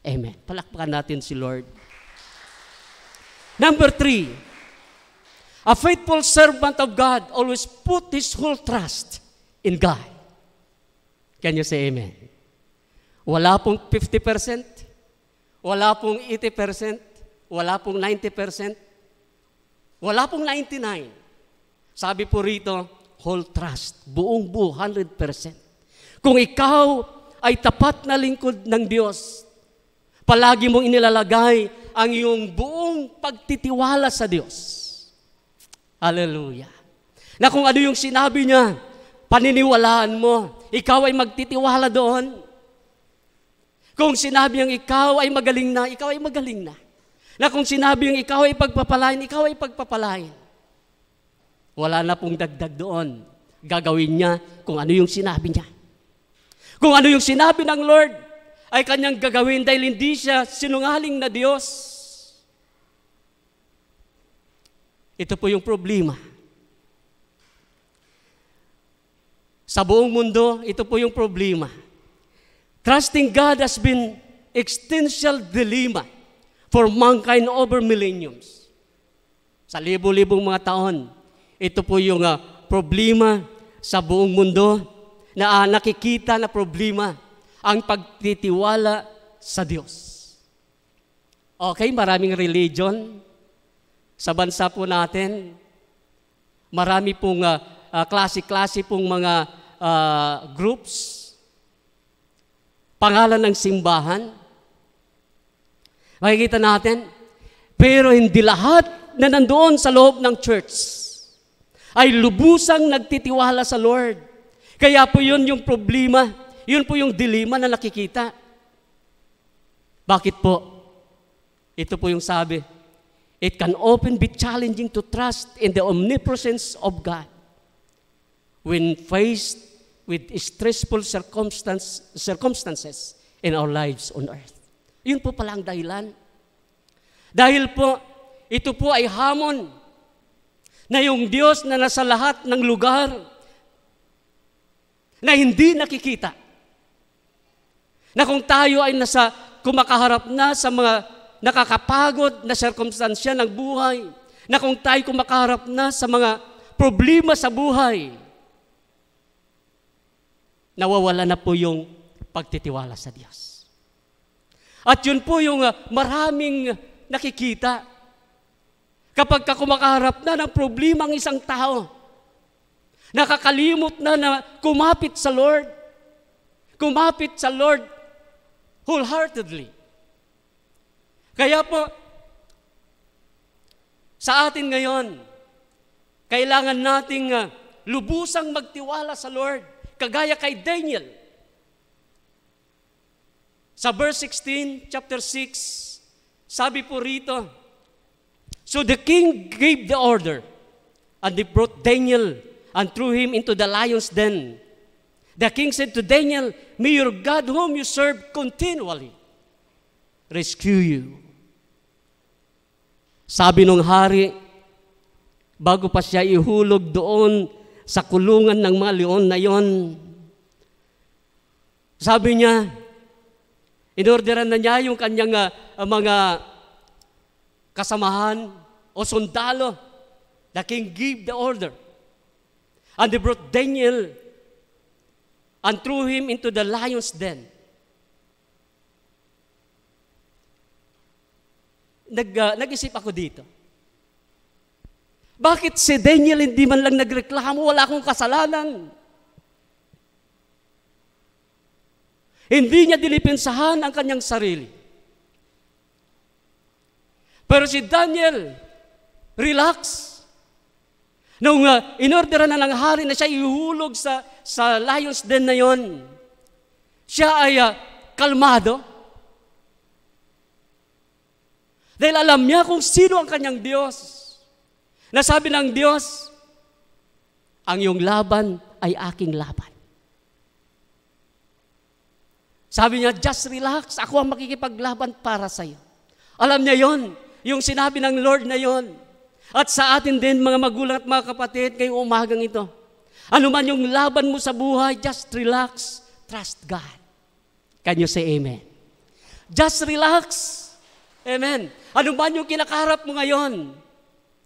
Amen. Palakpakan natin si Lord. Number 3, a faithful servant of God always put his whole trust in God. Can you say amen? Wala pong 50%, wala pong 80%, wala pong 90%, wala pong 99%. Sabi po rito, whole trust, buong 100%. Kung ikaw ay tapat na lingkod ng Diyos, palagi mong inilalagay ang iyong buong pagtitiwala sa Diyos. Hallelujah. Na kung ano yung sinabi niya, paniniwalaan mo, ikaw ay magtitiwala doon. Kung sinabi niyang ikaw ay magaling na, ikaw ay magaling na. Na kung sinabi niyang ikaw ay pagpapalain, ikaw ay pagpapalain. Wala na pong dagdag doon. Gagawin niya kung ano yung sinabi niya. Kung ano yung sinabi ng Lord, ay kanyang gagawin dahil hindi siya sinungaling na Diyos. Ito po yung problema. Sa buong mundo, ito po yung problema. Trusting God has been existential dilemma for mankind over millenniums. Sa libo-libong mga taon, ito po yung problema sa buong mundo na nakikita na problema, ang pagtitiwala sa Diyos. Okay, maraming religion sa bansa po natin. Marami pong klase-klase pong mga groups. pangalan ng simbahan. Makikita natin, pero hindi lahat na nandoon sa loob ng church ay lubusang nagtitiwala sa Lord. Kaya po yun yung problema, yun po yung dilema na nakikita. Bakit po? Ito po yung sabi, it can often be challenging to trust in the omnipresence of God when faced with stressful circumstances in our lives on earth. Yun po pala ang dahilan. Dahil po, ito po ay hamon na yung Diyos na nasa lahat ng lugar na hindi nakikita. Na kung tayo ay kumakaharap na sa mga nakakapagod na sirkumstansya ng buhay, na kung tayo kumakaharap na sa mga problema sa buhay, nawawala na po yung pagtitiwala sa Diyos. At yun po yung maraming nakikita. Kapag kumakaharap na ng problema ang isang tao, nakakalimot na kumapit sa Lord wholeheartedly. Kaya po, sa atin ngayon, kailangan nating lubusang magtiwala sa Lord, kagaya kay Daniel. Sa verse 16, chapter 6, sabi po rito, so the king gave the order, and they brought Daniel and threw him into the lion's den. The king said to Daniel, may your God whom you serve continually rescue you. Sabi nung hari, bago pa siya ihulog doon sa kulungan ng mga leon na yon, sabi niya, inorderan na niya yung kanyang mga kasamahan o sundalo. The king gave the order. And they brought Daniel and threw him into the lion's den. Nag-isip ako dito. Bakit si Daniel hindi man lang nagreklamo? Wala akong kasalanan. Hindi niya dinipensahan ang kanyang sarili. Pero si Daniel, relax. Nung inorderan na ng hari na siya ihulog sa lion's den na yon, siya ay kalmado. Dahil alam niya kung sino ang kanyang Diyos. Nasabi ng Diyos, ang iyong laban ay aking laban. Sabi niya, just relax, ako ang makikipaglaban para sa iyo. Alam niya yon, yung sinabi ng Lord na yon. At sa atin din, mga magulang at mga kapatid, ngayong umagang ito, ano man yung laban mo sa buhay, just relax, trust God. Can you say amen? Just relax. Amen. Ano man yung kinakaharap mo ngayon,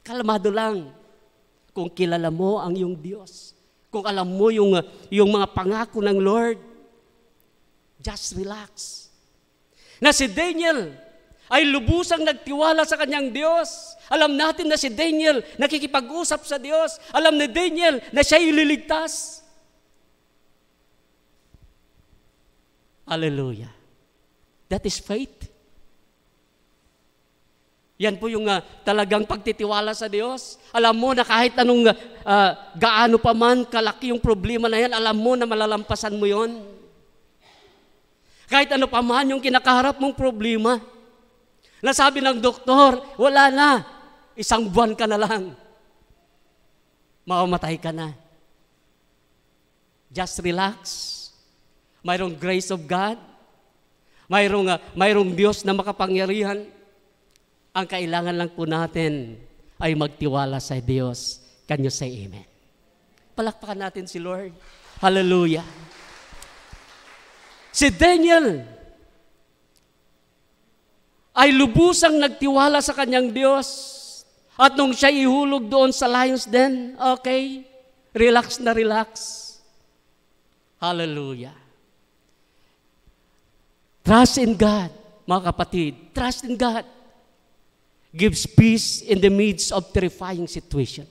kalmado lang. Kung kilala mo ang iyong Diyos, kung alam mo yung mga pangako ng Lord, just relax. Na si Daniel ay lubusang nagtiwala sa kanyang Diyos. Alam natin na si Daniel nakikipag-usap sa Diyos. Alam ni Daniel na siya ililigtas. Hallelujah. That is faith. Yan po yung talagang pagtitiwala sa Diyos. Alam mo na kahit anong gaano pa man kalaki yung problema na yan, alam mo na malalampasan mo yon. Kahit ano pa man yung kinakaharap mong problema, nasabi ng doktor, wala na, 1 buwan ka na lang. Mamamatay ka na. Just relax. Mayroong grace of God. Mayroong Diyos na makapangyarihan. Ang kailangan lang po natin ay magtiwala sa Diyos. Can you say amen? Palakpakan natin si Lord. Hallelujah. Si Daniel ay lubusang nagtiwala sa kanyang Diyos. At nung siya ihulog doon sa lion's den, okay, relax na relax. Hallelujah. Trust in God, mga kapatid. Trust in God gives peace in the midst of terrifying situation.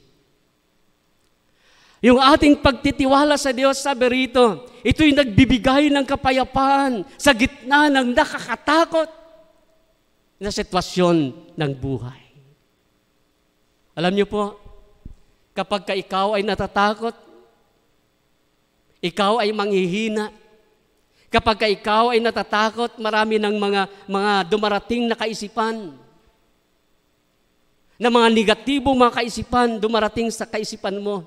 Yung ating pagtitiwala sa Diyos, sabi rito, ito'y nagbibigay ng kapayapaan sa gitna ng nakakatakot na sitwasyon ng buhay. Alam niyo po, kapag ikaw ay natatakot, ikaw ay manghihina. Kapag ikaw ay natatakot, marami ng mga dumarating na kaisipan, na mga negatibong mga kaisipan dumarating sa kaisipan mo.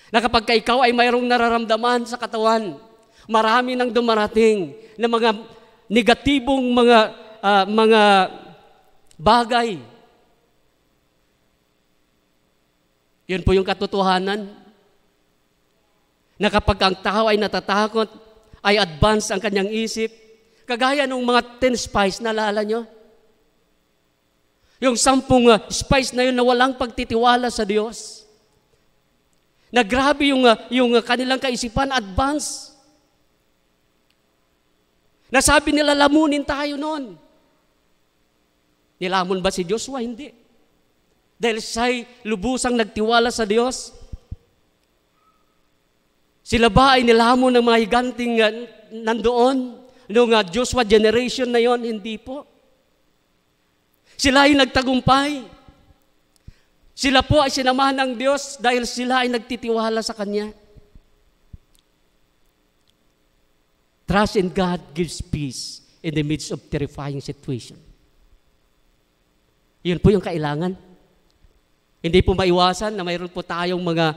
Na kapag ikaw ay mayroong nararamdaman sa katawan, marami nang dumarating na mga negatibong mga bagay. Yun po yung katotohanan. Na kapag ang tao ay natatakot, ay advance ang kanyang isip. Kagaya ng mga 10 spies, naalala nyo? Yung 10 spies na yun na walang pagtitiwala sa Diyos. Na grabe yung kanilang kaisipan, advance. Nasabi nila, lamunin tayo noon. Nilamon ba si Joshua? Hindi. Dahil siya'y lubusang nagtiwala sa Diyos. Sila ba ay nilamon ng mga higanting nandoon? Noong Joshua generation na yon? Hindi po. Sila ay nagtagumpay. Sila po ay sinamahan ng Diyos dahil sila ay nagtitiwala sa Kanya. Trust in God gives peace in the midst of terrifying situation. Yun po yung kailangan. Hindi po maiwasan na mayroon po tayong mga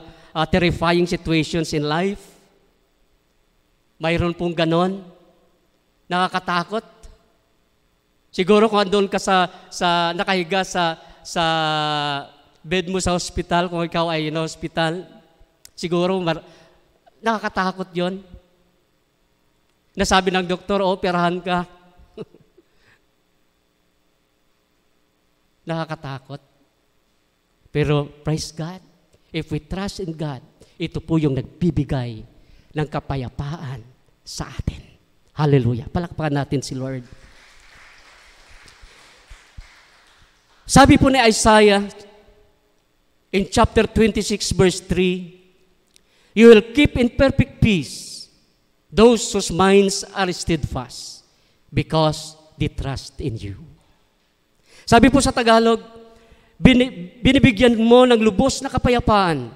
terrifying situations in life. Mayroon pong ganon. Nakakatakot. Siguro kung andun ka sa nakahiga sa bed mo sa hospital, kung ikaw ay in hospital, siguro nakakatakot yon. Nasabi ng doktor, operahan ka. Nakakatakot. Pero praise God, if we trust in God, ito po yung nagbibigay ng kapayapaan sa atin. Hallelujah. Palakpakan natin si Lord. Sabi po ni Isaiah in chapter 26 verse 3, you will keep in perfect peace those whose minds are steadfast because they trust in you. Sabi po sa Tagalog, binibigyan mo ng lubos na kapayapaan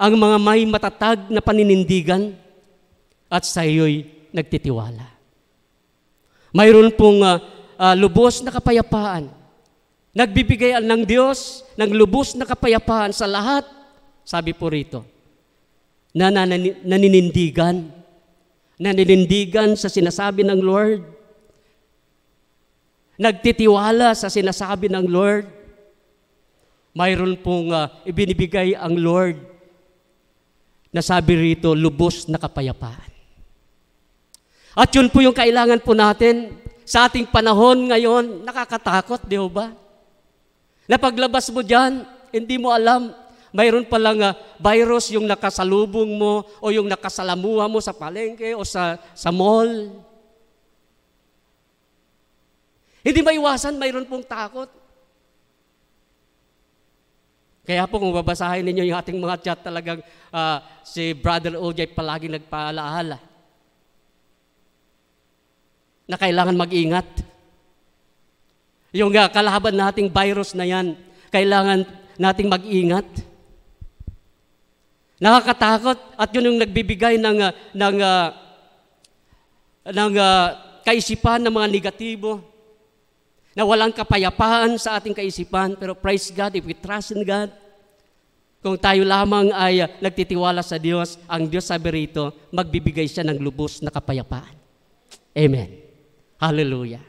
ang mga may matatag na paninindigan at sa iyo'y nagtitiwala. Mayroon pong lubos na kapayapaan. Nagbibigay ng Diyos ng lubos na kapayapaan sa lahat, sabi po rito, na naninindigan sa sinasabi ng Lord, nagtitiwala sa sinasabi ng Lord. Mayroon pong ibinibigay ang Lord na sabi rito, lubos na kapayapaan. At yun po yung kailangan po natin sa ating panahon ngayon. Nakakatakot, di ba? Na paglabas mo dyan, hindi mo alam, mayroon palang virus yung nakasalubong mo o yung nakasalamuha mo sa palengke o sa mall. Hindi maiwasan, mayroon pong takot. Kaya po kung babasahin ninyo yung ating mga chat, talagang si Brother OJ palaging nagpaalaala na kailangan mag-ingat. Yung kalaban nating virus na yan, kailangan nating mag-ingat. Nakakatakot at yun yung nagbibigay ng kaisipan ng mga negatibo na walang kapayapaan sa ating kaisipan. Pero praise God, if we trust in God, kung tayo lamang ay nagtitiwala sa Diyos, ang Diyos sabi rito, magbibigay siya ng lubos na kapayapaan. Amen. Hallelujah.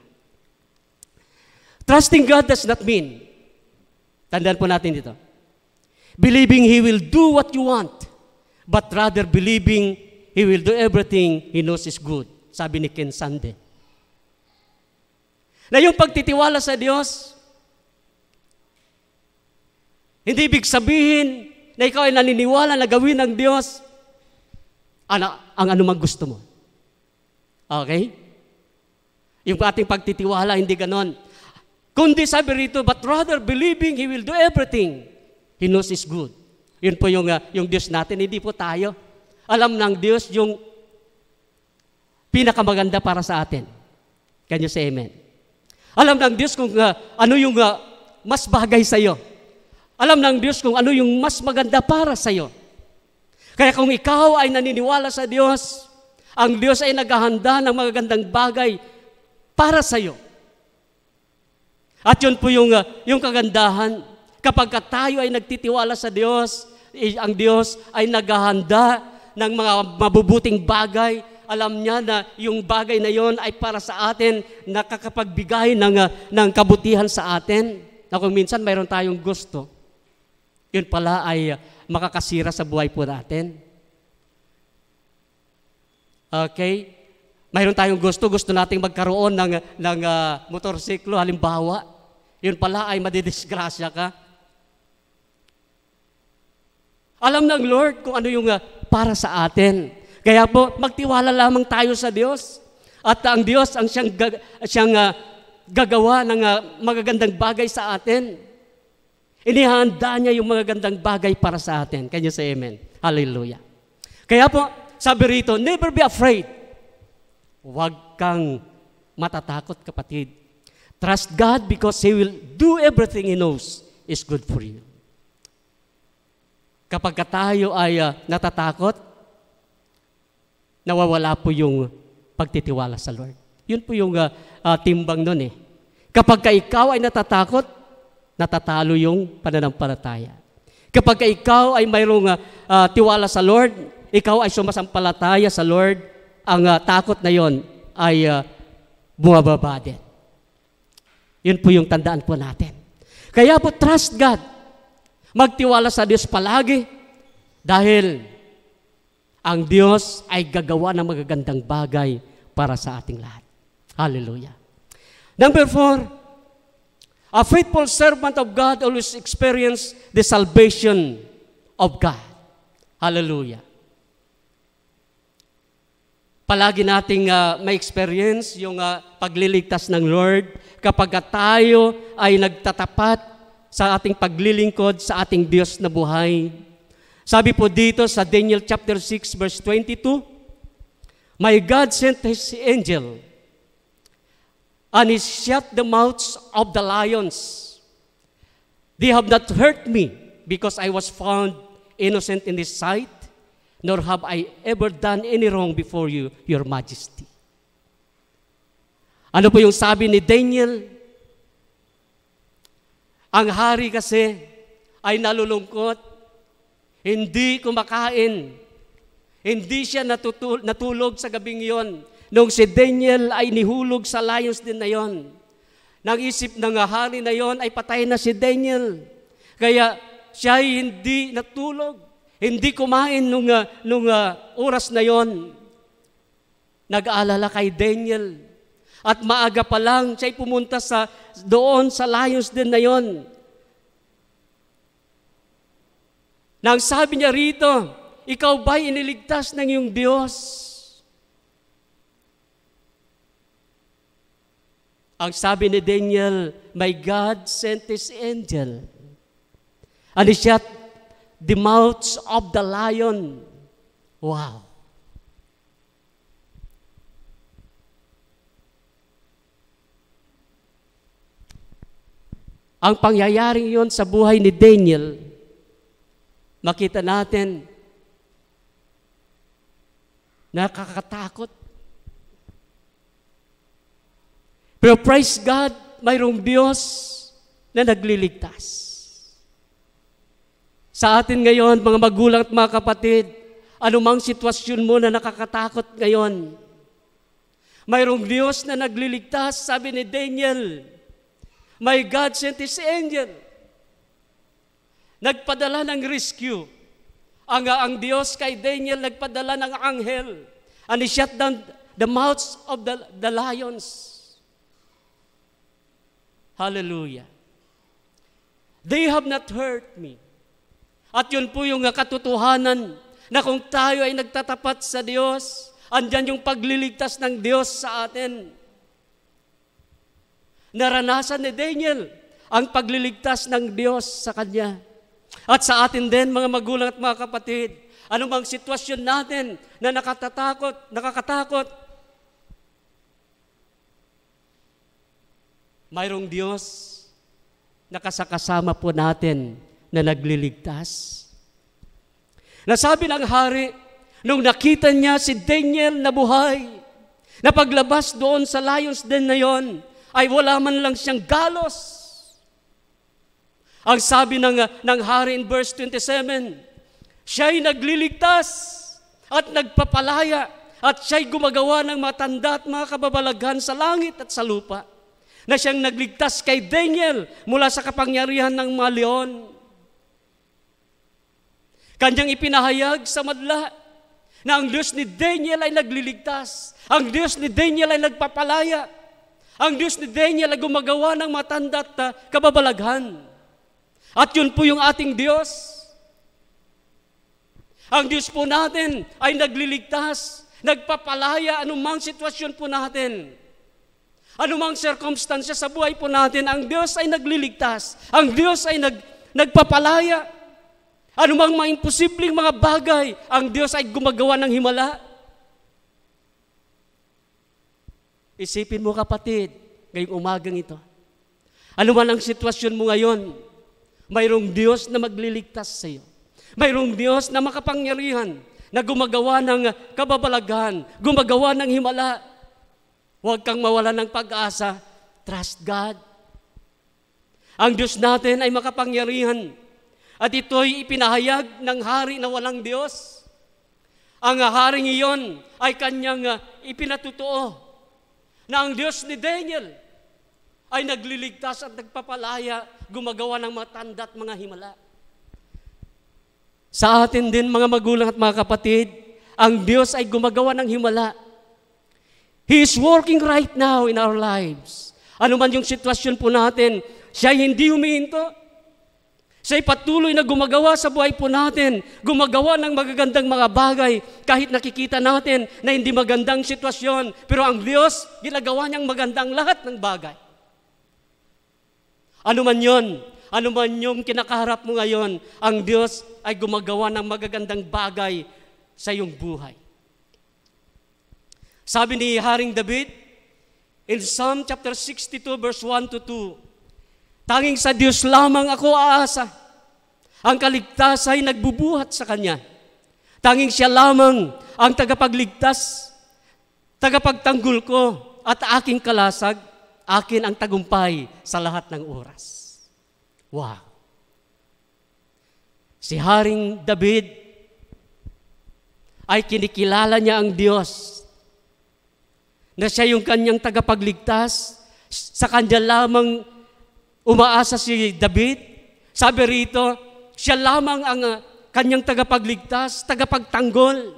Trusting God does not mean, tandaan po natin dito, believing He will do what you want, but rather believing He will do everything He knows is good. Sabi ni Ken Sande. Na yung pagtitiwala sa Diyos, hindi ibig sabihin na ikaw ay naniniwala na gawin ng Diyos ang anumang gusto mo. Okay? Yung ating pagtitiwala, hindi ganon. Kundi sabi rito, but rather believing He will do everything He knows is good. Yun po yung Diyos natin, hindi po tayo. Alam ng Diyos yung pinakamaganda para sa atin. Can you say amen? Alam ng Diyos kung ano yung mas bagay sa iyo. Alam ng Diyos kung ano yung mas maganda para sa iyo. Kaya kung ikaw ay naniniwala sa Diyos, ang Diyos ay naghahanda ng magagandang bagay para sa iyo. At yun po yung kagandahan. Kapag tayo ay nagtitiwala sa Diyos, ang Diyos ay naghahanda ng mga mabubuting bagay. Alam niya na yung bagay na yon ay para sa atin, nakakapagbigay ng kabutihan sa atin. Na kung minsan mayroon tayong gusto, yun pala ay makakasira sa buhay po natin. Okay? Mayroon tayong gusto nating magkaroon ng motorsiklo, halimbawa. Yun pala ay madidisgrasya ka. Alam ng Lord kung ano yung para sa atin. Kaya po, magtiwala lamang tayo sa Diyos. At ang Diyos ang siyang gagawa ng magagandang bagay sa atin. Inihanda niya yung magagandang bagay para sa atin. Can you say amen? Hallelujah. Kaya po, sabi rito, never be afraid. Huwag kang matatakot, kapatid. Trust God because He will do everything He knows is good for you. Kapag tayo ay natatakot, nawawala po yung pagtitiwala sa Lord. Yun po yung timbang nun eh. Kapag ikaw ay natatakot, natatalo yung pananampalataya. Kapag ikaw ay mayroong tiwala sa Lord, ikaw ay sumasampalataya sa Lord, ang takot na yon ay bumababa din. Yun po yung tandaan po natin. Kaya po, trust God. Magtiwala sa Diyos palagi dahil ang Diyos ay gagawa ng magagandang bagay para sa ating lahat. Hallelujah. Number 4, a faithful servant of God always experience the salvation of God. Hallelujah. Palagi nating may experience yung pagliligtas ng Lord kapag tayo ay nagtatapat sa ating paglilingkod sa ating Diyos na buhay. Sabi po dito sa Daniel chapter 6 verse 22, My God sent His angel and He shut the mouths of the lions. They have not hurt me because I was found innocent in His sight, nor have I ever done any wrong before you, Your Majesty. Ano po yung sabi ni Daniel? Ang hari kasi ay nalulungkot, hindi kumakain, hindi siya natulog sa gabing yon. Nung si Daniel ay nihulog sa lions din na yon, nang isip ng hari na yon ay patay na si Daniel. Kaya siya ay hindi natulog, hindi kumain nung oras na yon. Nag-aalala kay Daniel. At maaga pa lang, siya'y pumunta doon sa lions din na yon. Nang sabi niya rito, ikaw ba'y iniligtas ng iyong Diyos? Ang sabi ni Daniel, My God sent His angel, and He shut the mouths of the lion. Wow! Ang pangyayaring yon sa buhay ni Daniel, makita natin, nakakatakot. Pero praise God, mayroong Diyos na nagliligtas. Sa atin ngayon, mga magulang at mga kapatid, anumang sitwasyon mo na nakakatakot ngayon, mayroong Diyos na nagliligtas, sabi ni Daniel, My God sent His angel. Nagpadala ng rescue. Ang Diyos kay Daniel nagpadala ng anghel. And He shut down the mouths of the lions. Hallelujah. They have not hurt me. At yun po yung katotohanan na kung tayo ay nagtatapat sa Diyos, andyan yung pagliligtas ng Diyos sa atin. Naranasan ni Daniel ang pagliligtas ng Diyos sa kanya. At sa atin din, mga magulang at mga kapatid, anumang sitwasyon natin na nakakatakot, mayroong Diyos na kasakasama po natin na nagliligtas. Nasabi ng hari, nung nakita niya si Daniel na buhay, na paglabas doon sa lions den na yon, ay wala man lang siyang galos. Ang sabi ng hari in verse 27, siya'y nagliligtas at nagpapalaya at siya'y gumagawa ng matanda at mga kababalaghan sa langit at sa lupa, na siyang nagligtas kay Daniel mula sa kapangyarihan ng mga leon. Kanyang ipinahayag sa madla na ang Diyos ni Daniel ay nagliligtas, ang Diyos ni Daniel ay nagpapalaya, ang Diyos ni Daniel ay gumagawa ng matanda at kababalaghan. At yun po yung ating Diyos. Ang Diyos po natin ay nagliligtas, nagpapalaya anumang sitwasyon po natin. Anumang circumstansya sa buhay po natin, ang Diyos ay nagliligtas. Ang Diyos ay nagpapalaya. Anumang mga imposibleng mga bagay, ang Diyos ay gumagawa ng himala. Isipin mo kapatid, ngayong umagang ito, ano man ang sitwasyon mo ngayon, mayroong Diyos na magliligtas sa iyo. Mayroong Diyos na makapangyarihan, na gumagawa ng kababalaghan, gumagawa ng himala. Huwag kang mawala ng pag-asa. Trust God. Ang Diyos natin ay makapangyarihan. At ito'y ipinahayag ng hari na walang Diyos. Ang haring iyon ay kanyang ipinatutuo na ang Diyos ni Daniel ay nagliligtas at nagpapalaya, gumagawa ng matanda at mga himala. Sa atin din, mga magulang at mga kapatid, ang Diyos ay gumagawa ng himala. He is working right now in our lives. Ano man yung sitwasyon po natin, siya hindi humihinto. Siya'y patuloy na gumagawa sa buhay po natin, gumagawa ng magagandang mga bagay, kahit nakikita natin na hindi magandang sitwasyon, pero ang Diyos, ginagawa niyang magandang lahat ng bagay. Ano man yun, ano man yung kinakaharap mo ngayon, ang Diyos ay gumagawa ng magagandang bagay sa iyong buhay. Sabi ni Haring David, in Psalm chapter 62 verse 1 to 2, tanging sa Diyos lamang ako aasa, ang kaligtasan ay nagbubuhat sa Kanya. Tanging Siya lamang ang tagapagligtas, tagapagtanggol ko at aking kalasag, akin ang tagumpay sa lahat ng oras. Wow! Si Haring David ay kinikilala niya ang Diyos na siya yung kanyang tagapagligtas. Sa kanya lamang umaasa si David. Sabi rito, siya lamang ang kanyang tagapagligtas, tagapagtanggol.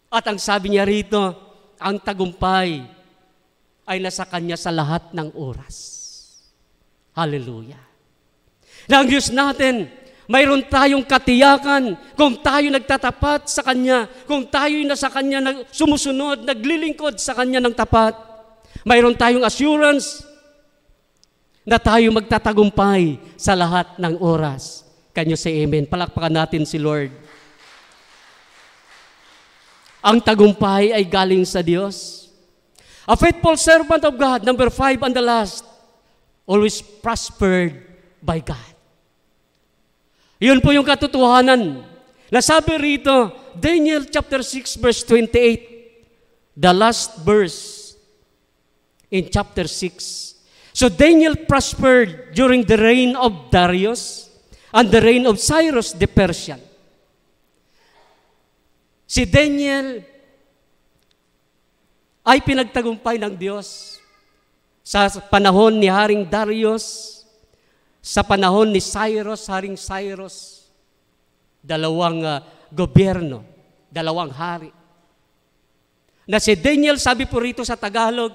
At ang sabi niya rito, ang tagumpay ay nasa Kanya sa lahat ng oras. Hallelujah. Na ang Diyos natin, mayroon tayong katiyakan kung tayo nagtatapat sa Kanya, kung tayo nasa Kanya sumusunod, naglilingkod sa Kanya ng tapat. Mayroon tayong assurance na tayo magtatagumpay sa lahat ng oras. Kanyo say amen. Palakpakan natin si Lord. Ang tagumpay ay galing sa Diyos. A faithful servant of God, number 5 and the last, always prospered by God. Yun po yung katotohanan. Nasabi rito, Daniel chapter 6 verse 28, the last verse in chapter 6. So Daniel prospered during the reign of Darius and the reign of Cyrus the Persian. Si Daniel ay pinagtagumpay ng Diyos sa panahon ni Haring Darius, sa panahon ni Cyrus, Haring Cyrus, dalawang gobyerno, dalawang hari. Na si Daniel, sabi po rito sa Tagalog,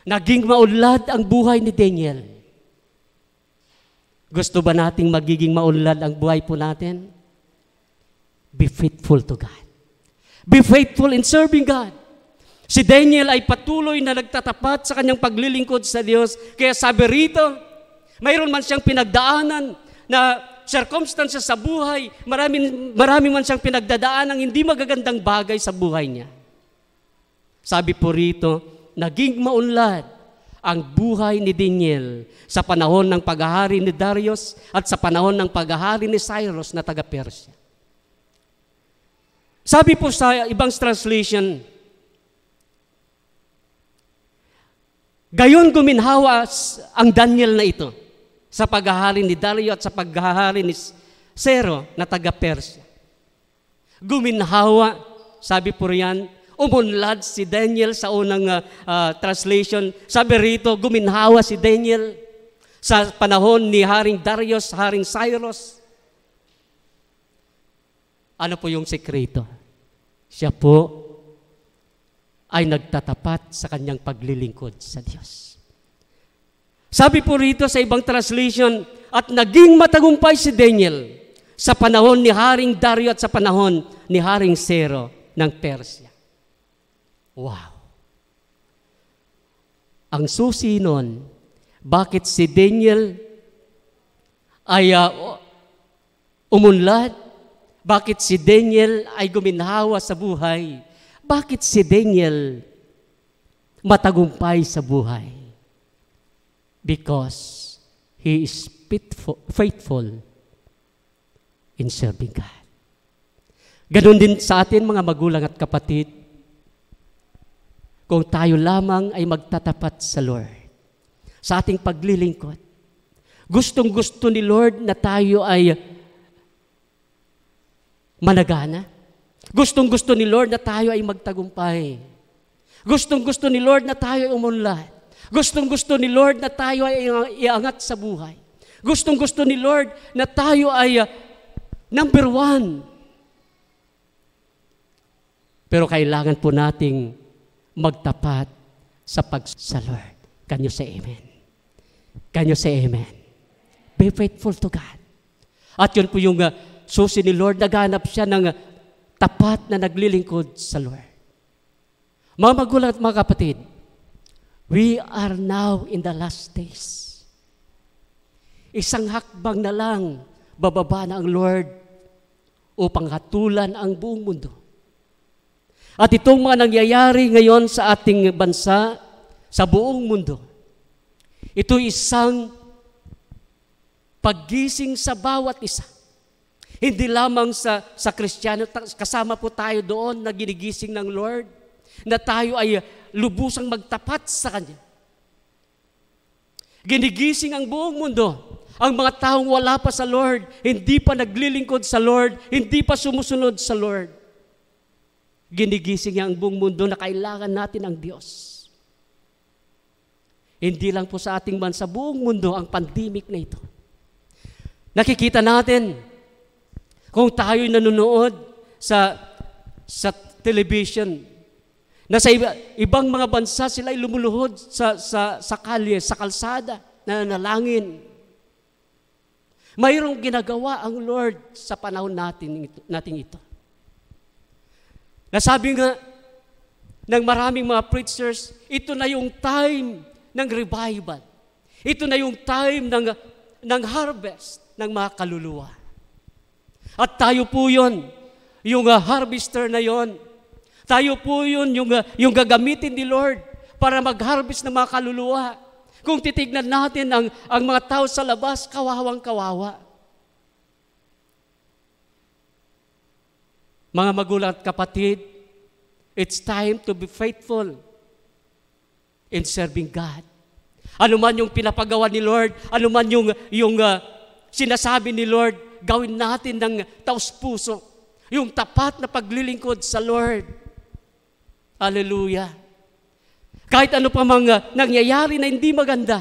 naging maunlad ang buhay ni Daniel. Gusto ba nating magiging maunlad ang buhay po natin? Be faithful to God. Be faithful in serving God. Si Daniel ay patuloy na nagtatapat sa kanyang paglilingkod sa Diyos. Kaya sabi rito, mayroon man siyang pinagdaanan na circumstances sa buhay, marami man siyang pinagdadaan ng hindi magagandang bagay sa buhay niya. Sabi po rito, naging maunlad ang buhay ni Daniel sa panahon ng paghahari ni Darius at sa panahon ng paghahari ni Cyrus na taga-Persia. Sabi po sa ibang translation, gayon guminhawa ang Daniel na ito sa paghahari ni Darius at sa paghahari ni Cyrus na taga-Persia. Guminhawa, sabi po riyan, umunlad si Daniel sa unang translation. Sabi rito, guminhawa si Daniel sa panahon ni Haring Darius, Haring Cyrus. Ano po yung sekreto? Siya po ay nagtatapat sa kanyang paglilingkod sa Diyos. Sabi po rito sa ibang translation, at naging matagumpay si Daniel sa panahon ni Haring Darius at sa panahon ni Haring Cyrus ng Persia. Wow! Ang susi nun, bakit si Daniel ay umunlad? Bakit si Daniel ay guminhawa sa buhay? Bakit si Daniel matagumpay sa buhay? Because he is faithful in serving God. Ganon din sa atin mga magulang at kapatid. Kung tayo lamang ay magtatapat sa Lord, sa ating paglilingkod, gustong-gusto ni Lord na tayo ay managana. Gustong-gusto ni Lord na tayo ay magtagumpay. Gustong-gusto ni Lord na tayo ay umunlad. Gustong-gusto ni Lord na tayo ay iangat sa buhay. Gustong-gusto ni Lord na tayo ay number one. Pero kailangan po nating magtapat sa Lord. Can you say amen? Can you say amen? Be faithful to God. At yun po yung susi ni Lord, naghanap siya ng tapat na naglilingkod sa Lord. Mga magulang at mga kapatid, we are now in the last days. Isang hakbang na lang, bababa na ang Lord upang hatulan ang buong mundo. At itong mga nangyayari ngayon sa ating bansa, sa buong mundo, ito isang paggising sa bawat isa. Hindi lamang sa Kristiyano, kasama po tayo doon na ginigising ng Lord, na tayo ay lubusang magtapat sa Kanya. Ginigising ang buong mundo, ang mga taong wala pa sa Lord, hindi pa naglilingkod sa Lord, hindi pa sumusunod sa Lord. Ginigising niya ang buong mundo na kailangan natin ang Diyos. Hindi lang po sa ating bansa, buong mundo ang pandemic na ito. Nakikita natin kung tayo'y nanonood sa television na sa ibang mga bansa sila ay lumuluhod sa kalye, sa kalsada, na nanalangin. Mayroong ginagawa ang Lord sa panahon natin ito. Nasabi nga ng maraming mga preachers, ito na yung time ng revival. Ito na yung time ng harvest ng mga kaluluwa. At tayo po yun, yung harvester na yon. Tayo po yun, yung gagamitin ni Lord para mag-harvest ng mga kaluluwa. Kung titignan natin ang mga tao sa labas, kawawang-kawawa. Mga magulang at kapatid, it's time to be faithful in serving God. Ano man yung pinapagawa ni Lord, ano man yung sinasabi ni Lord, gawin natin ng taos-puso. Yung tapat na paglilingkod sa Lord. Hallelujah. Kahit ano pa mga nangyayari na hindi maganda,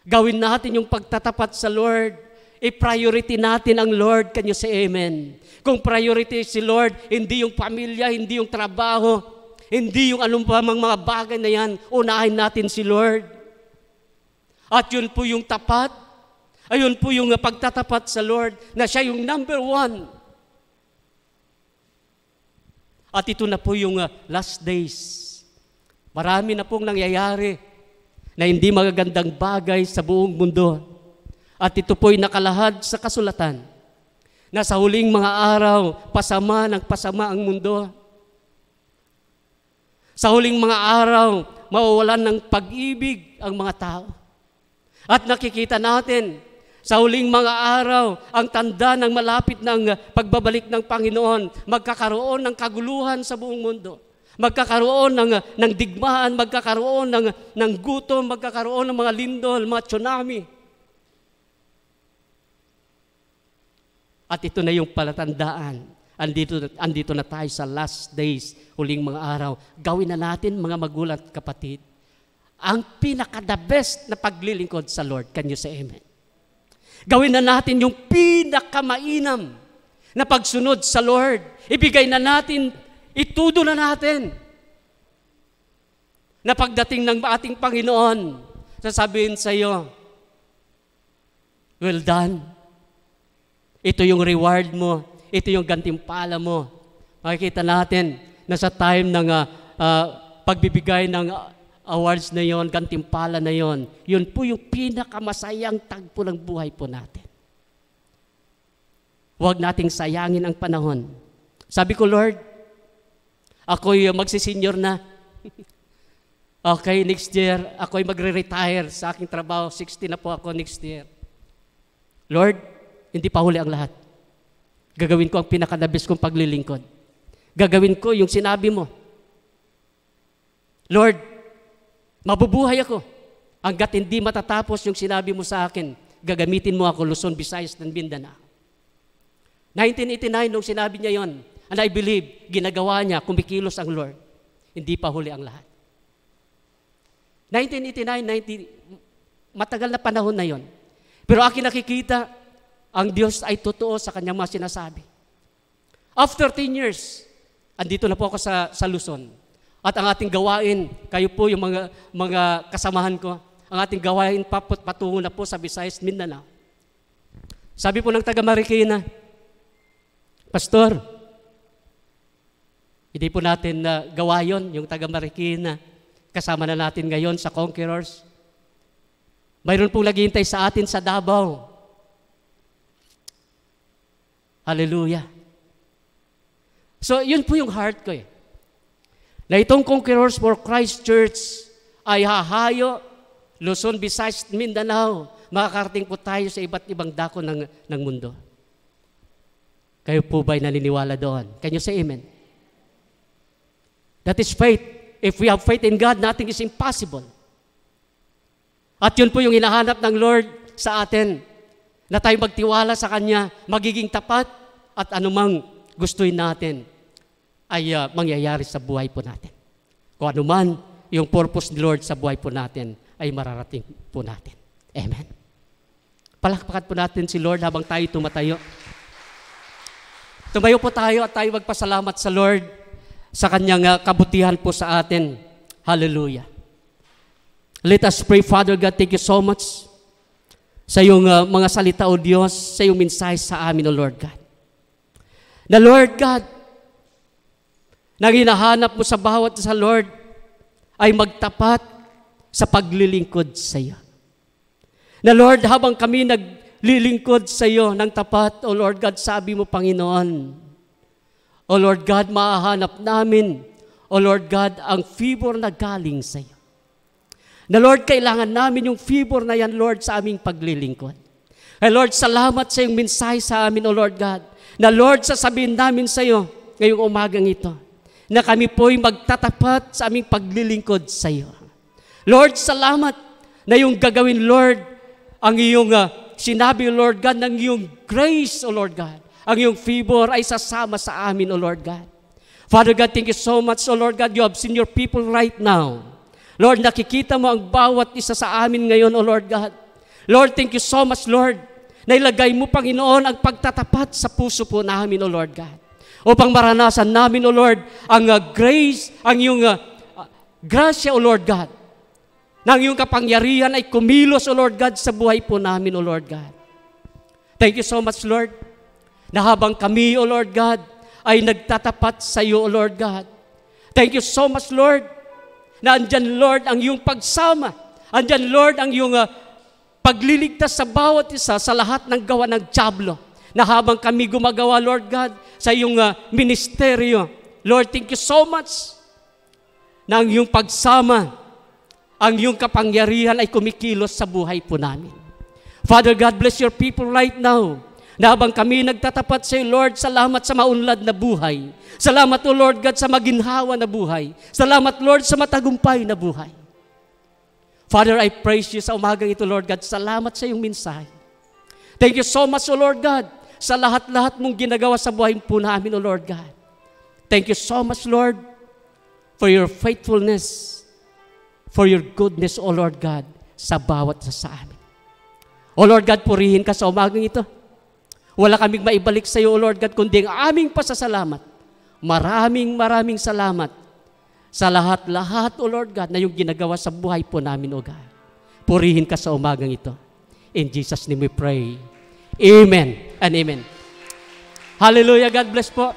gawin natin yung pagtatapat sa Lord. I-priority natin ang Lord. Can you say amen? Kung priority si Lord, hindi yung pamilya, hindi yung trabaho, hindi yung anong pa mga bagay na yan, unahin natin si Lord. At yun po yung tapat, ayun po yung pagtatapat sa Lord, na siya yung number one. At ito na po yung last days. Marami na pong nangyayari na hindi magagandang bagay sa buong mundo. At ito po'y nakalahad sa kasulatan na sa huling mga araw, pasama ng pasama ang mundo. Sa huling mga araw, mawawalan ng pag-ibig ang mga tao. At nakikita natin sa huling mga araw, ang tanda ng malapit ng pagbabalik ng Panginoon, magkakaroon ng kaguluhan sa buong mundo. Magkakaroon ng digmaan, magkakaroon ng gutom, magkakaroon ng mga lindol, mga tsunami. At ito na yung palatandaan. Andito na tayo sa last days, huling mga araw. Gawin na natin, mga magulang at kapatid, ang pinaka-the best na paglilingkod sa Lord. Can you say amen? Gawin na natin yung pinakamainam na pagsunod sa Lord. Ibigay na natin, itudo na natin. Na pagdating ng ating Panginoon, sasabihin sa iyo, well done. Ito yung reward mo. Ito yung gantimpala mo. Makikita natin na sa time ng pagbibigay ng awards na yon, gantimpala na yon, yun po yung pinakamasayang tagpo ng buhay po natin. Huwag nating sayangin ang panahon. Sabi ko, Lord, ako'y magsisenior na. Okay, next year, ako'y magre-retire sa aking trabaho. 60 na po ako next year. Lord, hindi pa huli ang lahat. Gagawin ko ang pinakadabis kong paglilingkod. Gagawin ko yung sinabi mo. Lord, mabubuhay ako hanggat hindi matatapos yung sinabi mo sa akin. Gagamitin mo ako, Luzon, Visayas, and Mindanao. 1989, nung sinabi niya yon, and I believe, ginagawa niya, kumikilos ang Lord. Hindi pa huli ang lahat. 1989, matagal na panahon na yon. Pero akin nakikita, ang Diyos ay totoo sa kanyang mga sinasabi. After 10 years, andito na po ako sa Luzon. At ang ating gawain, kayo po yung mga kasamahan ko, ang ating gawain patungo na po sa Visayas, Mindanao. Sabi po ng taga Marikina, Pastor, hindi po natin gawa yun, yung taga Marikina. Kasama na natin ngayon sa Conquerors. Mayroon pong naghihintay sa atin sa Davao. Hallelujah. So, yun po yung heart ko na itong Conquerors for Christ Church ay hahayo, Luzon, Visayas, Mindanao. Makakarating po tayo sa iba't ibang dako ng mundo. Kayo po ba'y naniniwala doon? Can you say amen? That is faith. If we have faith in God, nothing is impossible. At yun po yung hinahanap ng Lord sa atin, na tayo magtiwala sa Kanya, magiging tapat, at anumang gustuin natin ay mangyayari sa buhay po natin. Kung anuman yung purpose ni Lord sa buhay po natin, ay mararating po natin. Amen. Palakpakan po natin si Lord habang tayo tumatayo. Tumayo po tayo at tayo magpasalamat sa Lord sa Kanyang kabutihan po sa atin. Hallelujah. Let us pray. Father God, thank you so much sa iyong mga salita, O Diyos, sa iyong mensahe sa amin, O Lord God. Na Lord God, nang hinahanap mo sa bawat isa, Lord, ay magtapat sa paglilingkod sa iyo. Na Lord, habang kami naglilingkod sa iyo ng tapat, O Lord God, sabi mo, Panginoon, O Lord God, mahahanap namin, O Lord God, ang favor na galing sa iyo. Na Lord, kailangan namin yung favor na yan, Lord, sa aming paglilingkod. Ay Lord, salamat sa iyong mensahe sa amin, O Lord God. Na Lord, sasabihin namin sa iyo ngayong umagang ito, na kami po'y magtatapat sa aming paglilingkod sa iyo. Lord, salamat na yung gagawin, Lord, ang iyong sinabi, O Lord God, ng iyong grace, O Lord God. Ang iyong favor ay sasama sa amin, O Lord God. Father God, thank you so much, O Lord God. You have seen your people right now. Lord, nakikita mo ang bawat isa sa amin ngayon, O Lord God. Lord, thank you so much, Lord, na ilagay mo, Panginoon, ang pagtatapat sa puso po namin, O Lord God. Upang maranasan namin, O Lord, ang grace, ang iyong grasya, O Lord God. Nang iyong kapangyarihan ay kumilos, O Lord God, sa buhay po namin, O Lord God. Thank you so much, Lord, na habang kami, O Lord God, ay nagtatapat sa iyo, O Lord God. Thank you so much, Lord, na andyan, Lord, ang iyong pagsama. Andyan, Lord, ang iyong pagliligtas sa bawat isa sa lahat ng gawa ng dyablo. Na habang kami gumagawa, Lord God, sa iyong ministeryo, Lord, thank you so much na ang iyong pagsama ang iyong kapangyarihan ay kumikilos sa buhay po namin. Father God, bless your people right now. Na habang kami nagtatapat sa iyo, Lord, salamat sa maunlad na buhay. Salamat, O Lord God, sa maginhawa na buhay. Salamat, Lord, sa matagumpay na buhay. Father, I praise you sa umagang ito, Lord God. Salamat sa iyong mensahe. Thank you so much, O Lord God, sa lahat-lahat mong ginagawa sa buhay po namin, O Lord God. Thank you so much, Lord, for your faithfulness, for your goodness, O Lord God, sa bawat sa amin. O Lord God, purihin ka sa umagang ito. Wala kaming maibalik sa iyo, O Lord God, kundi ang aming pasasalamat. Maraming salamat sa lahat-lahat, O Lord God, na yung ginagawa sa buhay po namin, O God. Purihin ka sa umagang ito. In Jesus' name we pray. Amen and amen. Hallelujah. God bless po.